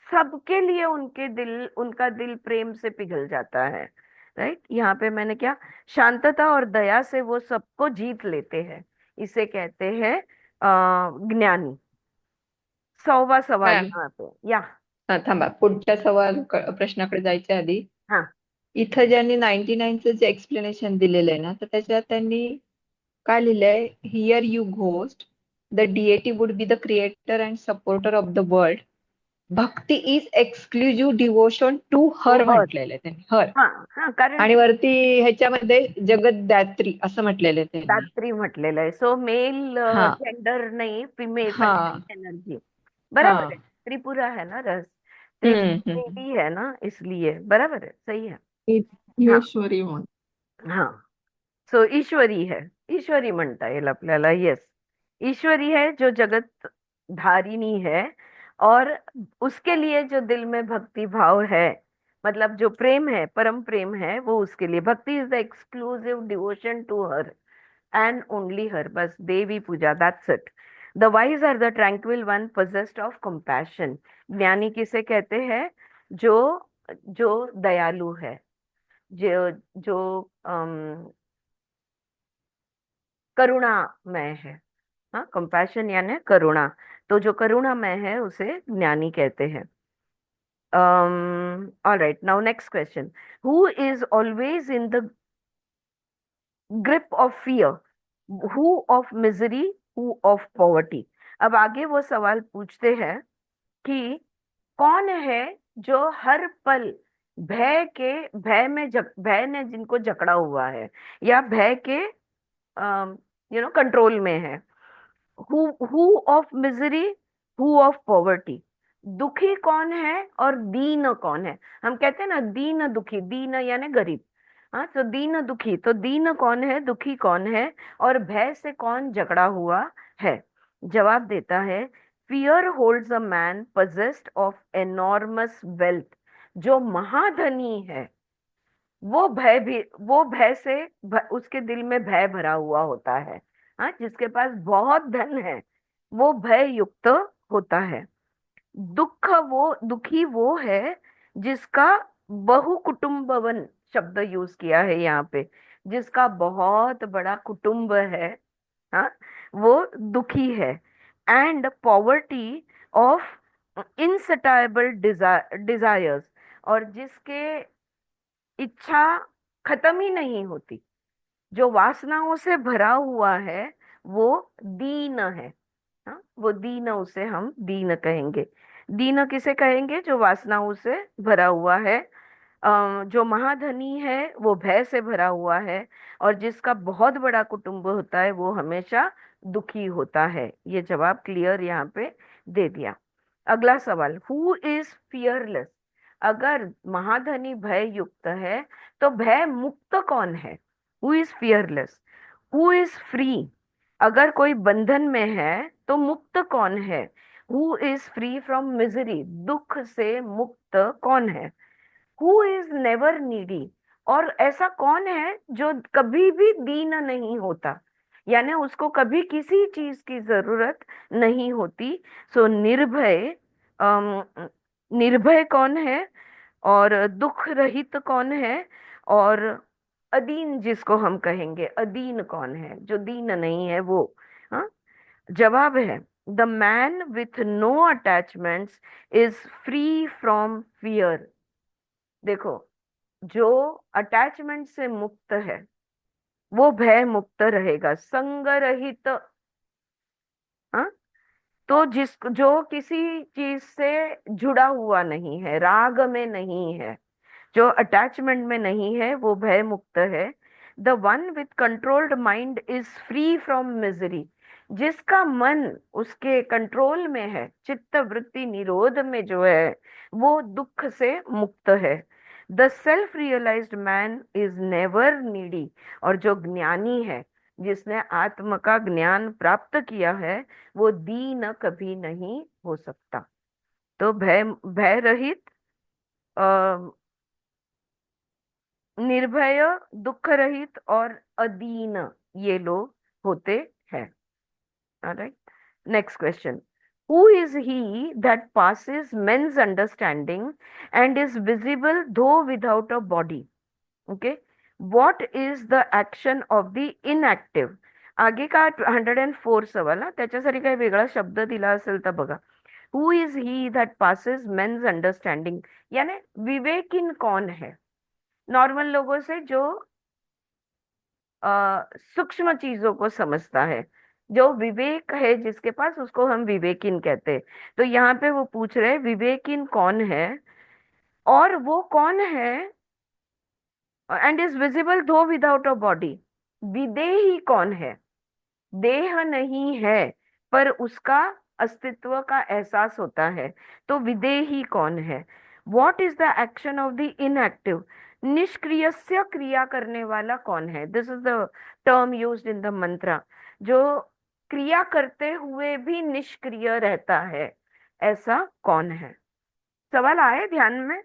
सबके लिए उनका दिल प्रेम से पिघल जाता है। राइट, यहाँ पे मैंने क्या, शांतता और दया से वो सबको जीत लेते हैं, इसे कहते हैं ज्ञानी। 100वां सवाल मॅम, यहाँ पे, या हा थांबा, पुढच्या प्रश्नाकडे जायच्या आधी हाँ इथं ज्यांनी 99चं जे एक्सप्लेनेशन दिलेलं आहे ना, तर त्याच्यात त्यांनी काय लिहिलंय, here you ghost the deity would be the creator and supporter of the world, भक्ती इज एक्सक्लुझिव्ह डिवोशन टू तो हर हर, म्हटलेलं आहे त्यांनी, हर. हाँ हाँ, कारण आणि वरती ह्याच्यामध्ये जगद्धात्री असं म्हटलेलं आहे त्यांनी. दात्री म्हटलेलं आहे. सो मेल हा जेंडर नाही, फिमेल हा एनर्जी, हा. बराबर है। त्रिपुरा है ना रस, हम्म. त्रिपुरी है ना, इसलिए बराबर है, सही है। हाँ ईश्वरी म्हण. हाँ, सो ईश्वरी है, ईश्वरी म्हणता येईल आपल्याला। येस, ईश्वरी है जो जगत धारिणी है, और उसके लिए जो दिल में भक्ति भाव है, मतलब जो प्रेम है, परम प्रेम है, वो उसके लिए bhakti is the exclusive devotion to her and only her, बस देवी पूजा, that's it. The wise are the tranquil one possessed of compassion। ज्ञानी किसे कहते हैं? जो जो दयालु है, जो जो करुणामय है। हाँ, कंपैशन यानी करुणा। तो जो करुणामय है उसे ज्ञानी कहते हैं। All right, now next question. Who is always in the grip of fear? Who of misery? Who of poverty? अब आगे वो सवाल पूछते हैं कि कौन है जो हर पल भय में भय ने जिनको जकड़ा हुआ है, या भय के कंट्रोल में है। Who of misery, who of poverty. दुखी कौन है और दीन कौन है। हम कहते हैं ना दीन दुखी, दीन यानी गरीब। हाँ, तो दीन दुखी, तो दीन कौन है, दुखी कौन है, और भय से कौन जकड़ा हुआ है। जवाब देता है, fear holds a man possessed of enormous wealth. जो महाधनी है वो भय भी, वो भय से उसके दिल में भय भरा हुआ होता है। हाँ, जिसके पास बहुत धन है वो भय युक्त होता है। दुखी वो है जिसका बहु कुटुंबवन शब्द यूज किया है यहाँ पे, जिसका बहुत बड़ा कुटुंब है। हाँ, वो दुखी है। एंड पॉवर्टी ऑफ इनसटाइबल डिजायर्स, और जिसके इच्छा खत्म ही नहीं होती, जो वासनाओं से भरा हुआ है, वो दीन है। हाँ, वो दीन, उसे हम दीन कहेंगे। दीन किसे कहेंगे, जो वासनाओं से भरा हुआ है। जो महाधनी है वो भय से भरा हुआ है, और जिसका बहुत बड़ा कुटुंब होता है वो हमेशा दुखी होता है। ये जवाब क्लियर यहाँ पे दे दिया। अगला सवाल, हु इज फियरलेस। अगर महाधनी भय युक्त है तो भय मुक्त कौन है। Who is fearless. Who is free. अगर कोई बंधन में है तो मुक्त कौन है। Who is free from misery. दुख से मुक्त कौन है। Who is never needy. और ऐसा कौन है जो कभी भी दीन नहीं होता, यानी उसको कभी किसी चीज की जरूरत नहीं होती। सो निर्भय, निर्भय कौन है, और दुख रहित कौन है, और अदीन जिसको हम कहेंगे, अदीन कौन है, जो दीन नहीं है वो। हाँ, जवाब है, the man with no attachments is free from fear. देखो, जो अटैचमेंट से मुक्त है वो भय मुक्त रहेगा, संग रहित। हाँ, तो जो किसी चीज से जुड़ा हुआ नहीं है, राग में नहीं है, जो अटैचमेंट में नहीं है, वो भय मुक्त है। The one with controlled mind is free from misery. जिसका मन उसके कंट्रोल में है, चित्त वृत्ति निरोध में जो है, वो दुख से मुक्त है। The self realised man is never needy. और जो ज्ञानी है, जिसने आत्म का ज्ञान प्राप्त किया है, वो दीन कभी नहीं हो सकता। तो भय भय रहित, निर्भय, दुख रहित और अदीन, ये लोग होते हैं। Alright, next question. Who is he that passes men's understanding and is visible though without a body? Okay, what is the action of the inactive? आगे का 104 सवाल, त्याच्यासाठी काही वेगळा शब्द दिला असेल तर बघा। Who is he that passes men's understanding, यानी विवेकिन कौन है। नॉर्मल लोगों से जो सूक्ष्म चीजों को समझता है, जो विवेक है जिसके पास, उसको हम विवेकिन कहते हैं। तो यहाँ पे वो पूछ रहे विवेकिन कौन है, और वो कौन है, एंड इज विजिबल दो विदाउट अ बॉडी। विदेही कौन है, देह नहीं है पर उसका अस्तित्व का एहसास होता है, तो विदेही कौन है। What is the action of the inactive. निष्क्रियस्य क्रिया करने वाला कौन है। This is the term used in the mantra. जो क्रिया करते हुए भी निष्क्रिय रहता है, ऐसा कौन है। सवाल आए ध्यान में।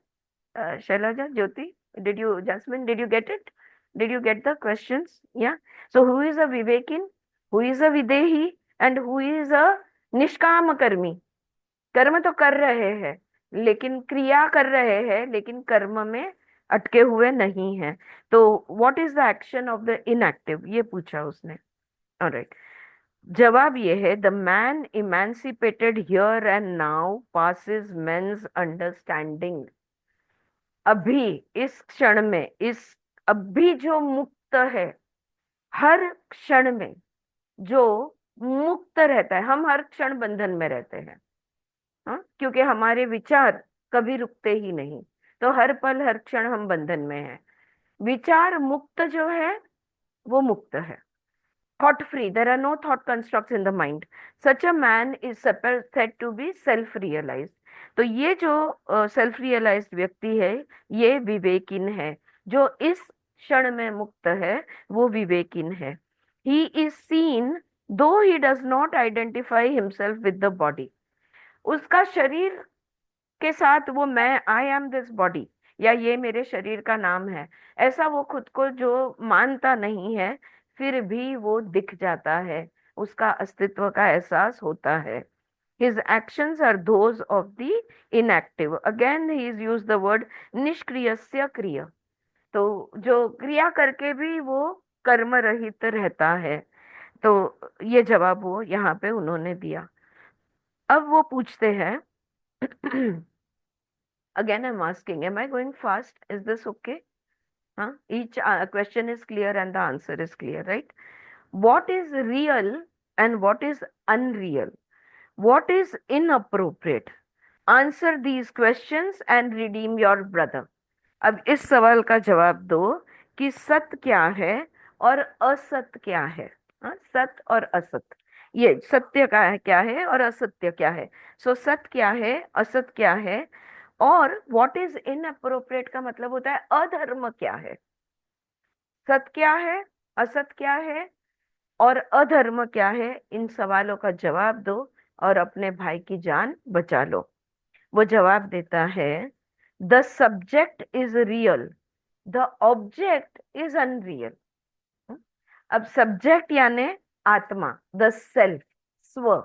शैलजा, ज्योति, did you, Jasmine, did you get it? Did you get the questions? Yeah. So who is a Vivekin? Who is a Videhi? And who is a निष्काम कर्मी। कर्म तो कर रहे हैं, लेकिन क्रिया कर रहे हैं, लेकिन कर्म में अटके हुए नहीं हैं। तो what is the action of the inactive, ये पूछा उसने। ऑलराइट, जवाब ये है, the man emancipated here and now passes men's understanding. अभी, इस क्षण में, इस अभी जो मुक्त है, हर क्षण में जो मुक्त रहता है, हम हर क्षण बंधन में रहते हैं, हाँ, क्योंकि हमारे विचार कभी रुकते ही नहीं, तो हर पल हर क्षण हम बंधन में हैं। विचार मुक्त जो है वो मुक्त है, thought free, there are no thought constructs in the mind. Such a man is said to be self realized. तो ये जो सेल्फ रियलाइज्ड व्यक्ति है, ये विवेकिन है। जो इस क्षण में मुक्त है वो विवेकिन है। ही इज सीन दो he does not identify himself with the body. उसका शरीर के साथ वो मैं, आई एम दिस बॉडी, या ये मेरे शरीर का नाम है, ऐसा वो खुद को जो मानता नहीं है, फिर भी वो दिख जाता है, उसका अस्तित्व का एहसास होता है। His actions are those of the inactive. Again, he is used the word निष्क्रियस्य क्रिया। तो जो क्रिया करके भी वो कर्म रहित रहता है। तो ये जवाब वो यहाँ पे उन्होंने दिया। अब वो पूछते हैं again I'm asking, am I going fast? Is this okay? Huh? Each question is clear and the answer is clear, right? What is real and what is unreal? What is inappropriate? Answer these questions and redeem your brother. अब इस सवाल का जवाब दो कि सत्य क्या है और असत्य क्या है। हाँ, सत्य और असत्य, ये सत्य का है क्या है और असत्य क्या है। सो सत्य क्या है, असत्य क्या है, और व्हाट इज इनअप्रोप्रिएट का मतलब होता है अधर्म क्या है। सत्य क्या है, असत्य क्या है और अधर्म क्या है, इन सवालों का जवाब दो और अपने भाई की जान बचा लो। वो जवाब देता है, the subject is real, the object is unreal. अब सब्जेक्ट यानी आत्मा, द सेल्फ, स्व,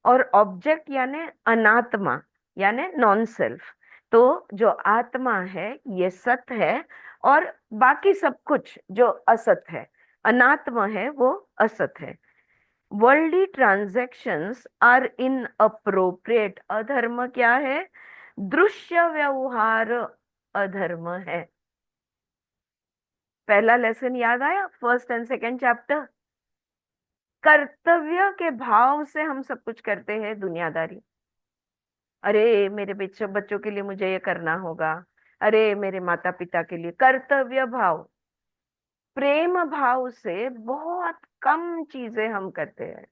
और ऑब्जेक्ट यानी अनात्मा, यानी नॉन सेल्फ। तो जो आत्मा है ये सत्य है, और बाकी सब कुछ जो असत है, अनात्मा है, वो असत है। Worldly transactions are inappropriate. अधर्म क्या है, दृश्य व्यवहार अधर्म है। पहला लेसन याद आया, फर्स्ट एंड सेकंड चैप्टर। कर्तव्य के भाव से हम सब कुछ करते हैं दुनियादारी। अरे मेरे बच्चों के लिए मुझे ये करना होगा, अरे मेरे माता पिता के लिए, कर्तव्य भाव। प्रेम भाव से बहुत कम चीजें हम करते हैं।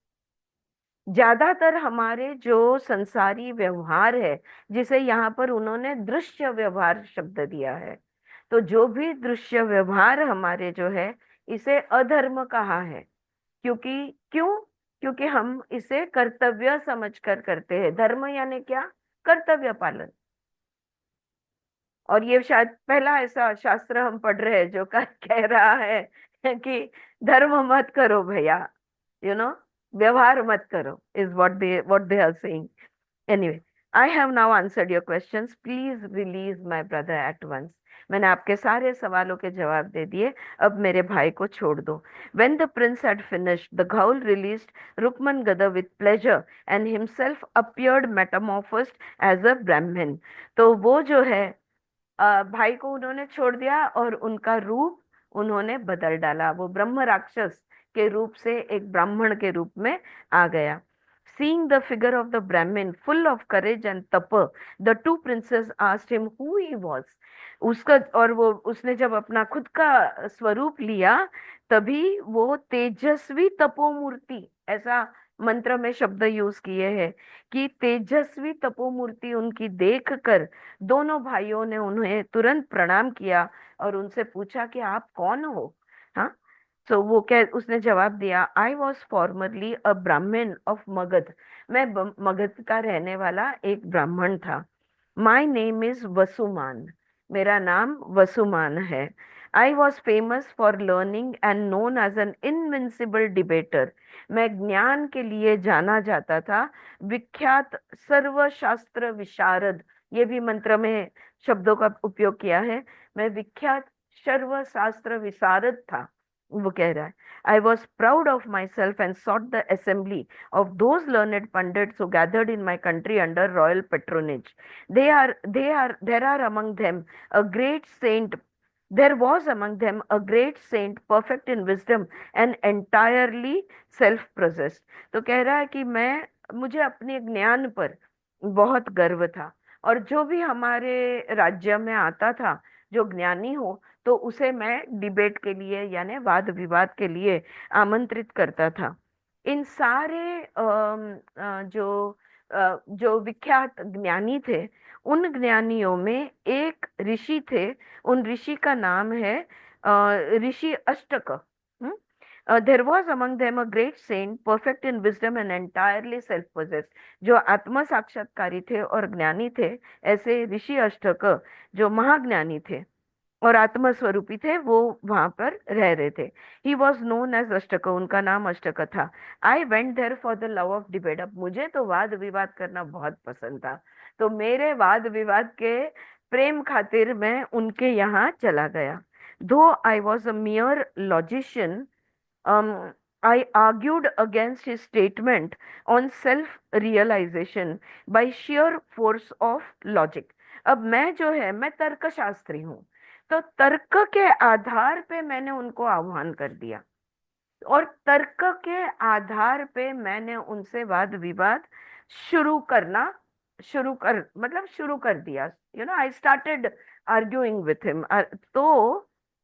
ज्यादातर हमारे जो संसारी व्यवहार है, जिसे यहाँ पर उन्होंने दृश्य व्यवहार शब्द दिया है, तो जो भी दृश्य व्यवहार हमारे जो है, इसे अधर्म कहा है। क्यों? क्योंकि हम इसे कर्तव्य समझकर करते हैं। धर्म यानी क्या, कर्तव्य पालन। और ये शायद पहला ऐसा शास्त्र हम पढ़ रहे हैं जो कह रहा है कि धर्म मत करो भैया, व्यवहार मत करो, is what they are saying. Anyway, I have now answered your questions. Please release my brother at once. मैंने आपके सारे सवालों के जवाब दे दिए, अब मेरे भाई को छोड़ दो। When the prince had finished, the ghoul released Rukman Gada with pleasure and himself appeared metamorphosed as a Brahmin. तो वो जो है, भाई को उन्होंने छोड़ दिया और उनका रूप उन्होंने बदल डाला। वो ब्रह्म राक्षस के रूप से एक ब्राह्मण के रूप में आ गया। Seeing the figure of the Brahmin full of courage and tapa, the two princes asked him who he was. उसका, और वो उसने जब अपना खुद का स्वरूप लिया, तभी वो तेजस्वी तपोमूर्ति, ऐसा मंत्र में शब्द यूज किए हैं कि तेजस्वी तपोमूर्ति उनकी देखकर दोनों भाइयों ने उन्हें तुरंत प्रणाम किया और उनसे पूछा कि आप कौन हो। हाँ, तो वो उसने जवाब दिया, आई वॉज फॉर्मरली अ ब्राह्मण ऑफ मगध। मैं मगध का रहने वाला एक ब्राह्मण था। माई नेम इज वसुमान, मेरा नाम वसुमान है। I was famous for learning and known as an invincible debater. मैं ज्ञान के लिए जाना जाता था, विख्यात सर्वशास्त्र विशारद ये भी मंत्र में शब्दों का उपयोग किया है। मैं विख्यात सर्वशास्त्र विशारद था, वो कह रहा है। I was proud of my self and sought the assembly of those learned pundits who gathered in my country under royal patronage. There are among them a great saint. There was among them a great saint, perfect in wisdom and entirely self-possessed. तो कह रहा है कि मुझे अपने ज्ञान पर बहुत गर्व था, और जो भी हमारे राज्य में आता था जो ज्ञानी हो, तो उसे मैं डिबेट के लिए यानी वाद विवाद के लिए आमंत्रित करता था। इन सारे जो विख्यात ज्ञानी थे, उन ज्ञानियों में एक ऋषि थे। उन ऋषि का नाम है Rishi Ashtak. There was among them a great saint, perfect in wisdom and entirely self possessed. जो आत्म साक्षात्कारी थे और ज्ञानी थे, ऐसे ऋषि अष्टक जो महाज्ञानी थे और आत्मा स्वरूपी थे, वो वहां पर रह रहे थे। He was known as Ashtak, उनका नाम अष्टक था। I went there for the love of debate. अब मुझे तो वाद विवाद करना बहुत पसंद था, तो मेरे वाद विवाद के प्रेम खातिर मैं उनके यहाँ चला गया। दो I was a मियर logician, I argued against his statement on self-realization by sheer force of logic. अब मैं जो है, मैं तर्कशास्त्री हूँ, तो तर्क के आधार पे मैंने उनको आह्वान कर दिया, और तर्क के आधार पे मैंने उनसे वाद विवाद शुरू कर दिया। I started arguing with him. तो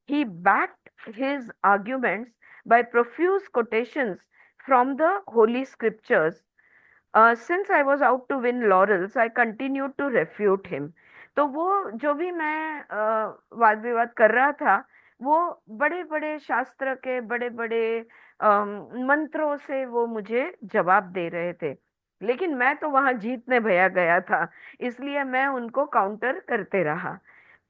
he backed his arguments by profuse quotations from the holy scriptures. Since I was out to win laurels, I continued to refute him. तो वो जो भी मैं वाद विवाद कर रहा था, वो बड़े बड़े शास्त्र के बड़े बड़े मंत्रों से वो मुझे जवाब दे रहे थे, लेकिन मैं तो वहां जीतने भया गया था, इसलिए मैं उनको काउंटर करते रहा।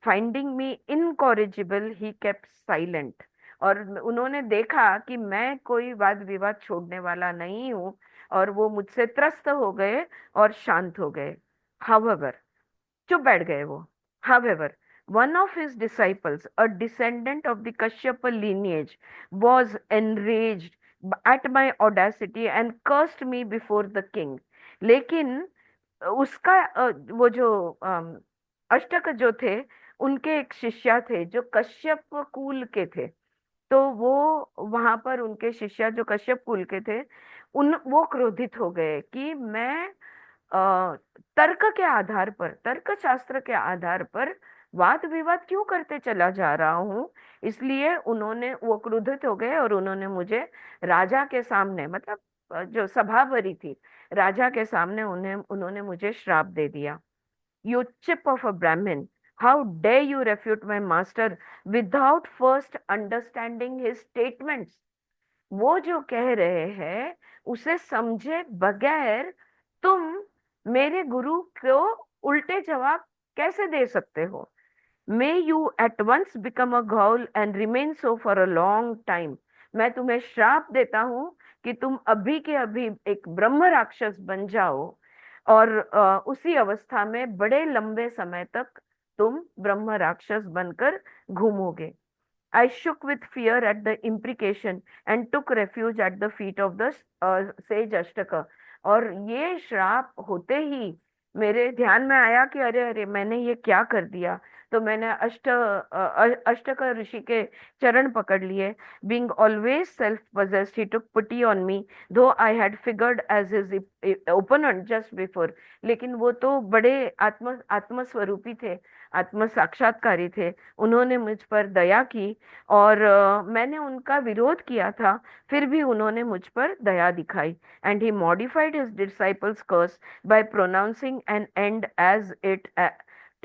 Finding me incorrigible he kept silent. और उन्होंने देखा कि मैं कोई वाद विवाद छोड़ने वाला नहीं हूँ, और वो मुझसे त्रस्त हो गए और शांत हो गए। हाउएवर, चुप बैठ गए वो। However, one of his disciples, a descendant of the Kashyapa lineage, was enraged at my audacity and cursed me before the king. लेकिन उसका वो जो अष्टक जो थे, उनके एक शिष्य थे जो कश्यप कुल के थे। तो वो वहां पर उनके शिष्य जो कश्यप कुल के थे, उन वो क्रोधित हो गए कि मैं तर्क के आधार पर, तर्क शास्त्र के आधार पर वाद विवाद क्यों करते चला जा रहा हूँ। इसलिए वो क्रोधित हो गए और उन्होंने मुझे राजा के सामने, मतलब जो सभा भरी थी, राजा के सामने उन्होंने मुझे श्राप दे दिया। You chip of a Brahmin, how dare you refute my master without first understanding his statements? वो जो कह रहे हैं उसे समझे बगैर तुम मेरे गुरु को उल्टे जवाब कैसे दे सकते हो? May you at once become a ghoul and remain so for a long time. मैं तुम्हें श्राप देता हूँ कि तुम अभी के अभी एक ब्रह्म राक्षस बन जाओ, और उसी अवस्था में बड़े लंबे समय तक तुम ब्रह्म राक्षस बनकर घूमोगे। I shook with fear at the imprecation and took refuge at the feet of the sage Ashtaka. और ये श्राप होते ही मेरे ध्यान में आया कि अरे अरे, मैंने ये क्या कर दिया। तो मैंने अष्टक ऋषि के चरण पकड़ लिए। Being always self-possessed, he took pity on me, though I had figured as his opponent just before. लेकिन वो तो बड़े आत्म स्वरूपी थे, आत्म साक्षात्कारी थे। उन्होंने मुझ पर दया की, और मैंने उनका विरोध किया था, फिर भी उन्होंने मुझ पर दया दिखाई। And he modified his disciple's curse by pronouncing an end as it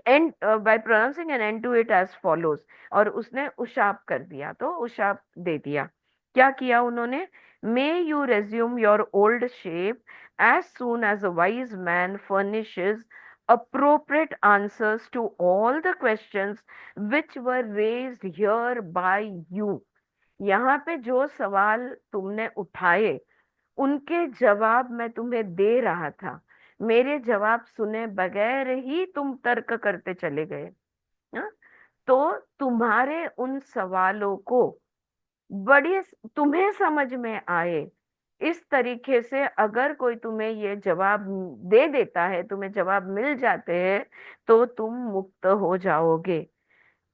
and by pronouncing an end to it as follows. और उसने उशाप कर दिया, तो उशाप दे दिया। क्या किया उन्होंने? May you resume your old shape as soon as a wise man furnishes appropriate answers to all the questions which were raised here by you. यहाँ पे जो सवाल तुमने उठाए, उनके जवाब मैं तुम्हें दे रहा था। मेरे जवाब सुने बगैर ही तुम तर्क करते चले गए। हाँ? तो तुम्हारे उन सवालों को बड़ी तुम्हें समझ में आए इस तरीके से अगर कोई तुम्हें ये जवाब दे देता है, तुम्हें जवाब मिल जाते हैं, तो तुम मुक्त हो जाओगे।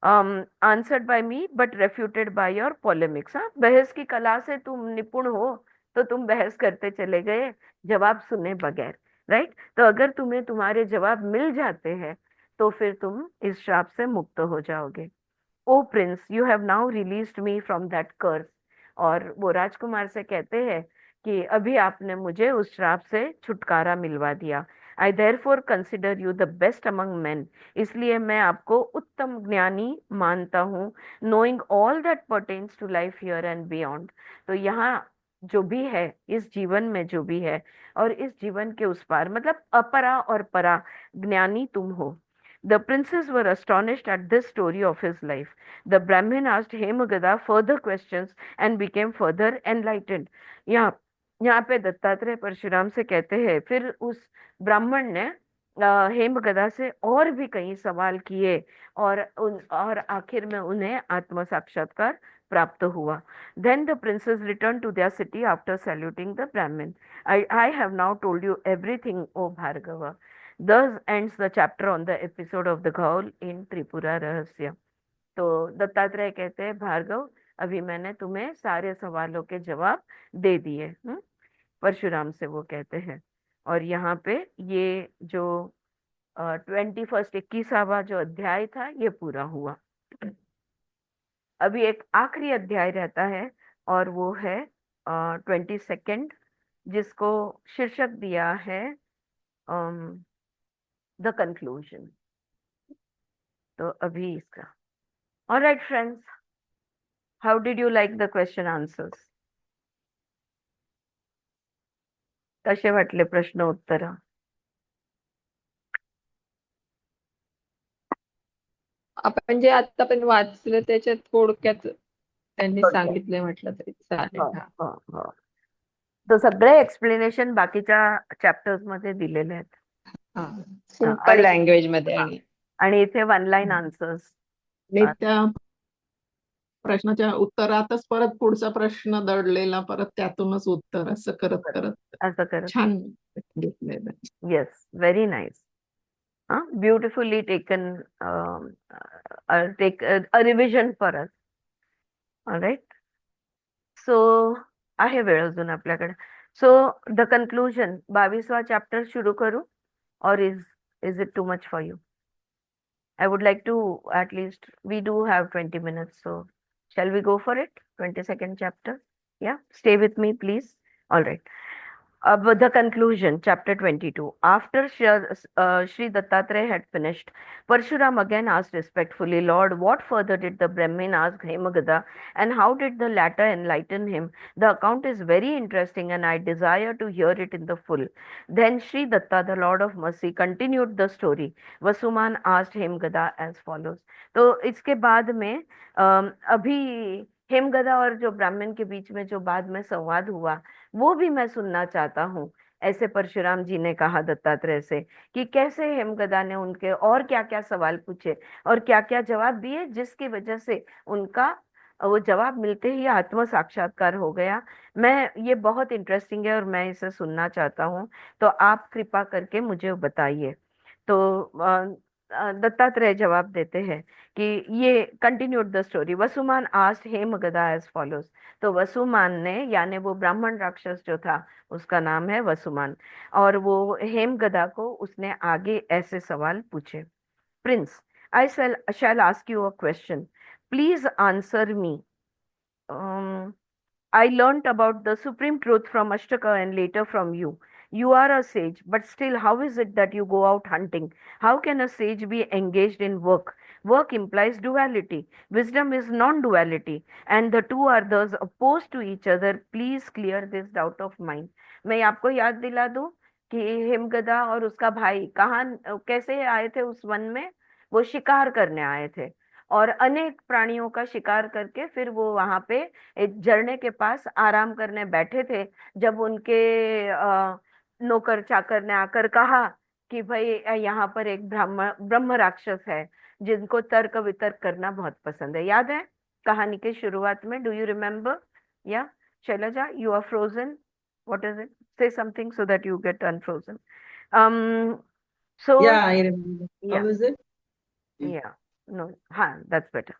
Answered by me but refuted by your polemics. हाँ, बहस की कला से तुम निपुण हो, तो तुम बहस करते चले गए जवाब सुने बगैर। राइट? तो अगर तुम्हें तुम्हारे जवाब मिल जाते हैं, तो फिर तुम इस श्राप से मुक्त हो जाओगे। O prince, you have now released me from that curse. और वो राजकुमार से कहते हैं कि अभी आपने मुझे उस श्राप से छुटकारा मिलवा दिया। I therefore consider you the best among men. इसलिए मैं आपको उत्तम ज्ञानी मानता हूँ, knowing all that pertains to life here and beyond. तो यहाँ जो भी है, इस जीवन में जो भी है और इस जीवन के उस पार, मतलब अपरा और परा ज्ञानी तुम हो। The princes were astonished at this story of his life. The Brahmin asked Hemagada further questions and became further enlightened. यहाँ यहाँ पे दत्तात्रेय परशुराम से कहते हैं, फिर उस ब्राह्मण ने हेमगदा से और भी कई सवाल किए, और आखिर में उन्हें आत्म साक्षात्कार प्राप्त हुआ। Then the princes returned to their city after saluting the Brahmin. I have now told you everything, O Bhargava. Thus ends the chapter on the episode of the Gaul in Tripura रहस्य। तो दत्तात्रेय कहते हैं, भार्गव, अभी मैंने तुम्हें सारे सवालों के जवाब दे दिए। परशुराम से वो कहते हैं। और यहाँ पे ये जो 21 21वां जो अध्याय था, ये पूरा हुआ। अभी एक आखिरी अध्याय रहता है, और वो है 22, जिसको शीर्षक दिया है द कंक्लूजन। तो अभी इसका alright friends, how did you like the question answers? कसे वाटले प्रश्न उत्तर? आपण जे आता पण वाचलं त्याच्यात थोडक्यात त्यांनी थोडक्यात. सांगितलंय म्हटलं तरी चालेल. हो, हा. हो, हो. तो सगळे एक्सप्लेनेशन बाकीच्या चॅप्टर्स मध्ये दिलेले आहेत. हा. हा, सिंपल आणि लँग्वेज मध्ये. हा, आणि आणि इथे 1 लाईन आन्सर्स. आणि त्या प्रश्नाच्या उत्तरातच परत पुढचा प्रश्न दडलेला, परत त्यातूनच उत्तर, असं करत करत असं करत. छान घेतलेलं. Yes, very nice. Beautifully taken, take a revision for us. Alright. So आहे वेळ अजून आपल्याकडे. सो द कन्क्लूजन, 22वां चॅप्टर सुरू करू, or is it too much for you? I would like to, at least we do have 20 minutes, so shall we go for it? 22nd chapter. Yeah, stay with me, please. All right. The conclusion, chapter 22. After Shri Dattatreya had finished, Parshuram again asked respectfully, Lord, what further did the Brahmin ask Hemagada, and how did the latter enlighten him? The account is very interesting, and I desire to hear it in the full. Then Shri Datta, the Lord of Mercy, continued the story. Vasuman asked Hemagada as follows. तो इसके बाद में अभी हेमगदा और जो ब्राह्मण के बीच में जो बाद में संवाद हुआ, वो भी मैं सुनना चाहता हूँ। ऐसे परशुराम जी ने कहा दत्तात्रेय से कि कैसे हेमगदा ने उनके और क्या क्या सवाल पूछे और क्या क्या जवाब दिए, जिसकी वजह से उनका वो जवाब मिलते ही आत्म साक्षात्कार हो गया। मैं ये बहुत इंटरेस्टिंग है और मैं इसे सुनना चाहता हूँ, तो आप कृपा करके मुझे बताइए। तो दत्तात्रेय जवाब देते हैं कि ये continued the story. Vasuman asked Hemgada as follows. तो वसुमान ने, यानी वो ब्राह्मण राक्षस जो था, उसका नाम है वसुमान, और वो हेमगदा को उसने आगे ऐसे सवाल पूछे। Prince, I shall ask you a question, please answer me. I learnt about the supreme truth from Ashtaka and later from you. You are a sage, but still, how is it that you go out hunting? How can a sage be engaged in work? Work implies duality. Wisdom is non-duality, and the two are thus opposed to each other. Please clear this doubt of mine. मैं आपको याद दिला दूं कि हिमगदा और उसका भाई कहाँ कैसे आए थे उस वन में। वो शिकार करने आए थे, और अनेक प्राणियों का शिकार करके फिर वो वहां पे एक झरने के पास आराम करने बैठे थे, जब उनके नौकर चाकर ने आकर कहा कि भाई यहाँ पर एक ब्रह्म ब्रह्म राक्षस है जिनको तर्क वितर्क करना बहुत पसंद है। याद है कहानी के शुरुआत में? Do you remember? Yeah Shailaja, you are frozen, what is it? Say something so that you get unfrozen. So Yeah, I remember. How yeah was it? Yeah no, हाँ, दैट्स बेटर।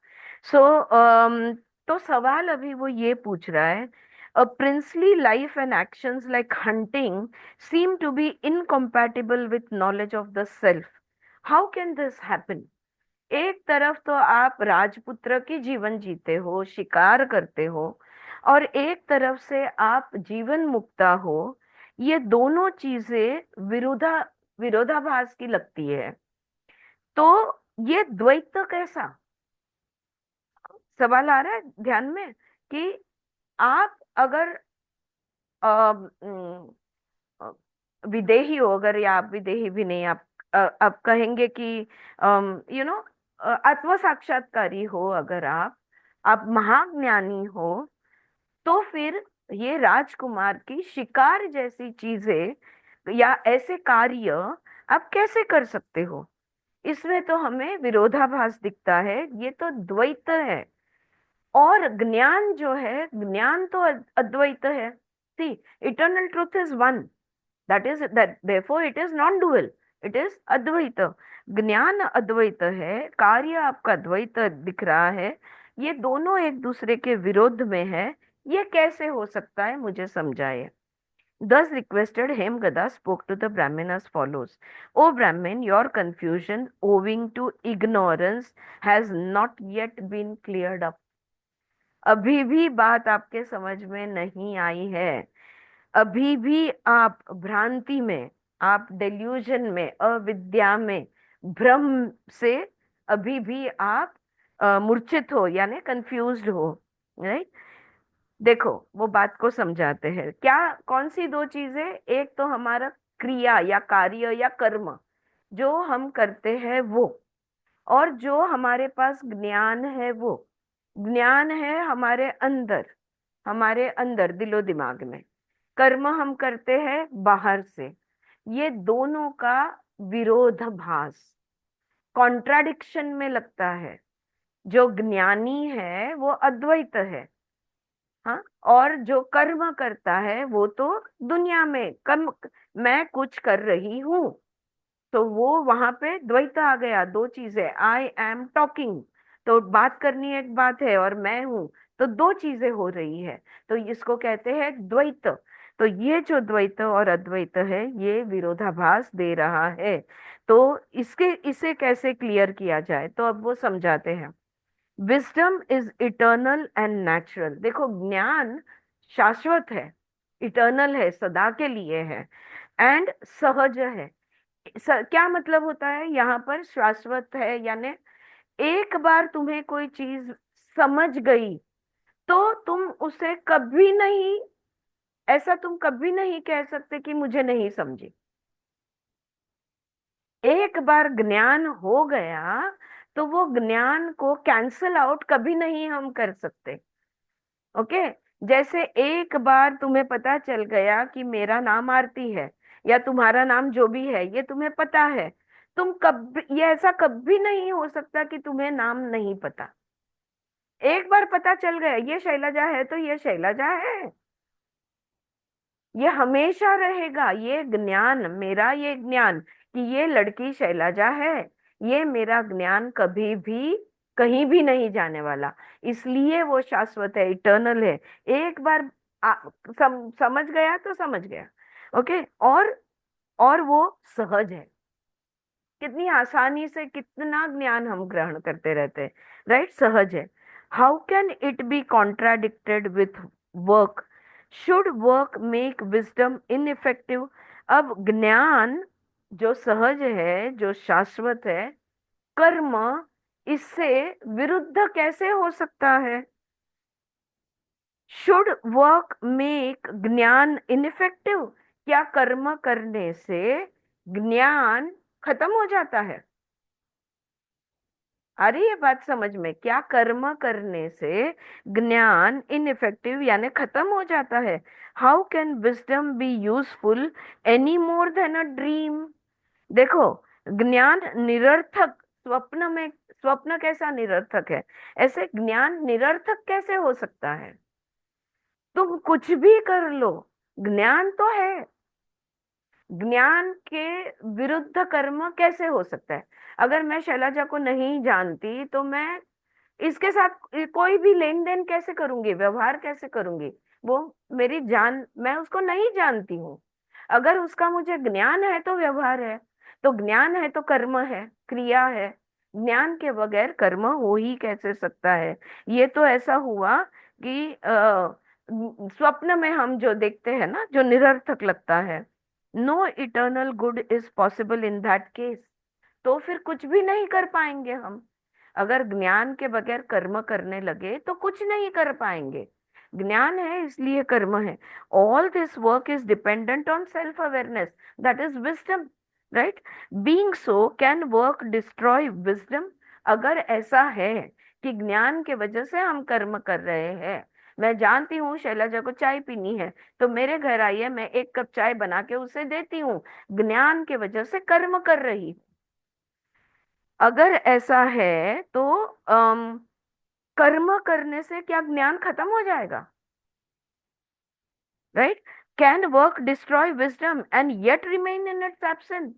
सो तो सवाल अभी वो ये पूछ रहा है, a princely life and actions like hunting seem to be incompatible with knowledge of the self. How can this happen? एक तरफ तो आप राजपुत्र की जीवन जीते हो, शिकार करते हो, और एक तरफ से आप जीवन मुक्ता हो। ये दोनों चीजें विरोधाभास की लगती है। तो ये द्वैत कैसा? सवाल आ रहा है ध्यान में कि आप अगर अ, उम, अ, विदेही हो, अगर, या आप विदेही भी नहीं, आप कहेंगे कि यू नो आत्म साक्षात्कारी हो, अगर आप महाज्ञानी हो, तो फिर ये राजकुमार की शिकार जैसी चीजें या ऐसे कार्य आप कैसे कर सकते हो? इसमें तो हमें विरोधाभास दिखता है, ये तो द्वैत है। और ज्ञान जो है, ज्ञान तो अद्वैत है। See, eternal truth is one, that is that therefore it is non dual, it is Advaita. ज्ञान अद्वैत है, कार्य आपका द्वैत दिख रहा है। ये दोनों एक दूसरे के विरोध में है। ये कैसे हो सकता है, मुझे समझाइए। Thus requested, Hemgada spoke to the Brahmin as follows: O Brahmin, your confusion owing to ignorance has not yet been cleared up. अभी भी बात आपके समझ में नहीं आई है। अभी भी आप भ्रांति में, आप डेल्यूजन में, अविद्या में, भ्रम से अभी भी आप मूर्छित हो, यानी कंफ्यूज्ड हो। राइट? देखो, वो बात को समझाते हैं। क्या, कौन सी दो चीजें? एक तो हमारा क्रिया या कार्य या कर्म जो हम करते हैं वो, और जो हमारे पास ज्ञान है वो। ज्ञान है हमारे अंदर दिलो दिमाग में। कर्म हम करते हैं बाहर से। ये दोनों का विरोधाभास, कॉन्ट्राडिक्शन में लगता है। जो ज्ञानी है वो अद्वैत है, हाँ, और जो कर्म करता है वो तो दुनिया में कर्म, मैं कुछ कर रही हूँ, तो वो वहां पे द्वैत आ गया। दो चीजें, आई एम टॉकिंग, तो बात करनी एक बात है, और मैं हूं, तो दो चीजें हो रही है। तो इसको कहते हैं द्वैत। तो ये जो द्वैत और अद्वैत है, ये विरोधाभास दे रहा है। तो इसे कैसे क्लियर किया जाए, तो अब वो समझाते हैं। Wisdom is eternal and natural. देखो, ज्ञान शाश्वत है, इटर्नल है, सदा के लिए है, एंड सहज है। क्या मतलब होता है यहाँ पर शाश्वत है? यानी एक बार तुम्हें कोई चीज समझ गई तो तुम उसे कभी नहीं, ऐसा तुम कभी नहीं कह सकते कि मुझे नहीं समझी। एक बार ज्ञान हो गया तो वो ज्ञान को कैंसल आउट कभी नहीं हम कर सकते। ओके? जैसे एक बार तुम्हें पता चल गया कि मेरा नाम आरती है, या तुम्हारा नाम जो भी है ये तुम्हें पता है, तुम कभी, ये ऐसा कभी नहीं हो सकता कि तुम्हें नाम नहीं पता। एक बार पता चल गया ये शैलजा है तो ये शैलजा है, ये हमेशा रहेगा। ये ज्ञान, मेरा ये ज्ञान कि ये लड़की शैलजा है, ये मेरा ज्ञान कभी भी कहीं भी नहीं जाने वाला। इसलिए वो शाश्वत है, इटर्नल है। एक बार समझ गया तो समझ गया। ओके? और वो सहज है। कितनी आसानी से कितना ज्ञान हम ग्रहण करते रहते हैं। राइट? सहज है। How can it B contradicted with work? Should work make wisdom ineffective? अब ज्ञान जो सहज है, जो शाश्वत है, कर्म इससे विरुद्ध कैसे हो सकता है? शुड वर्क मेक ज्ञान इनइफेक्टिव? क्या कर्म करने से ज्ञान खत्म हो जाता है? आ रही है बात समझ में? क्या कर्म करने से ज्ञान इनइफेक्टिव यानी खत्म हो जाता है? How can wisdom be useful any more than a dream? देखो, ज्ञान निरर्थक स्वप्न में, स्वप्न कैसा निरर्थक है, ऐसे ज्ञान निरर्थक कैसे हो सकता है? तुम कुछ भी कर लो, ज्ञान तो है। ज्ञान के विरुद्ध कर्म कैसे हो सकता है? अगर मैं शैलजा को नहीं जानती तो मैं इसके साथ कोई भी लेन देन कैसे करूंगी, व्यवहार कैसे करूंगी? वो मेरी जान, मैं उसको नहीं जानती हूँ। अगर उसका मुझे ज्ञान है तो व्यवहार है, तो ज्ञान है तो कर्म है, क्रिया है। ज्ञान के बगैर कर्म हो ही कैसे सकता है? ये तो ऐसा हुआ कि स्वप्न में हम जो देखते हैं ना, जो निरर्थक लगता है, no eternal good is possible in that case. तो फिर कुछ भी नहीं कर पाएंगे हम। अगर ज्ञान के बगैर कर्म करने लगे तो कुछ नहीं कर पाएंगे। ज्ञान है इसलिए कर्म है। All this work is dependent on self awareness, that is wisdom, right? Being so can work destroy wisdom? अगर ऐसा है कि ज्ञान के वजह से हम कर्म कर रहे हैं, मैं जानती हूँ शैलजा को चाय पीनी है, तो मेरे घर आइए, मैं एक कप चाय बना के उसे देती हूँ, ज्ञान के वजह से कर्म कर रही हूँ। अगर ऐसा है तो कर्म करने से क्या ज्ञान खत्म हो जाएगा? Right? Can work destroy wisdom and yet remain in its absence?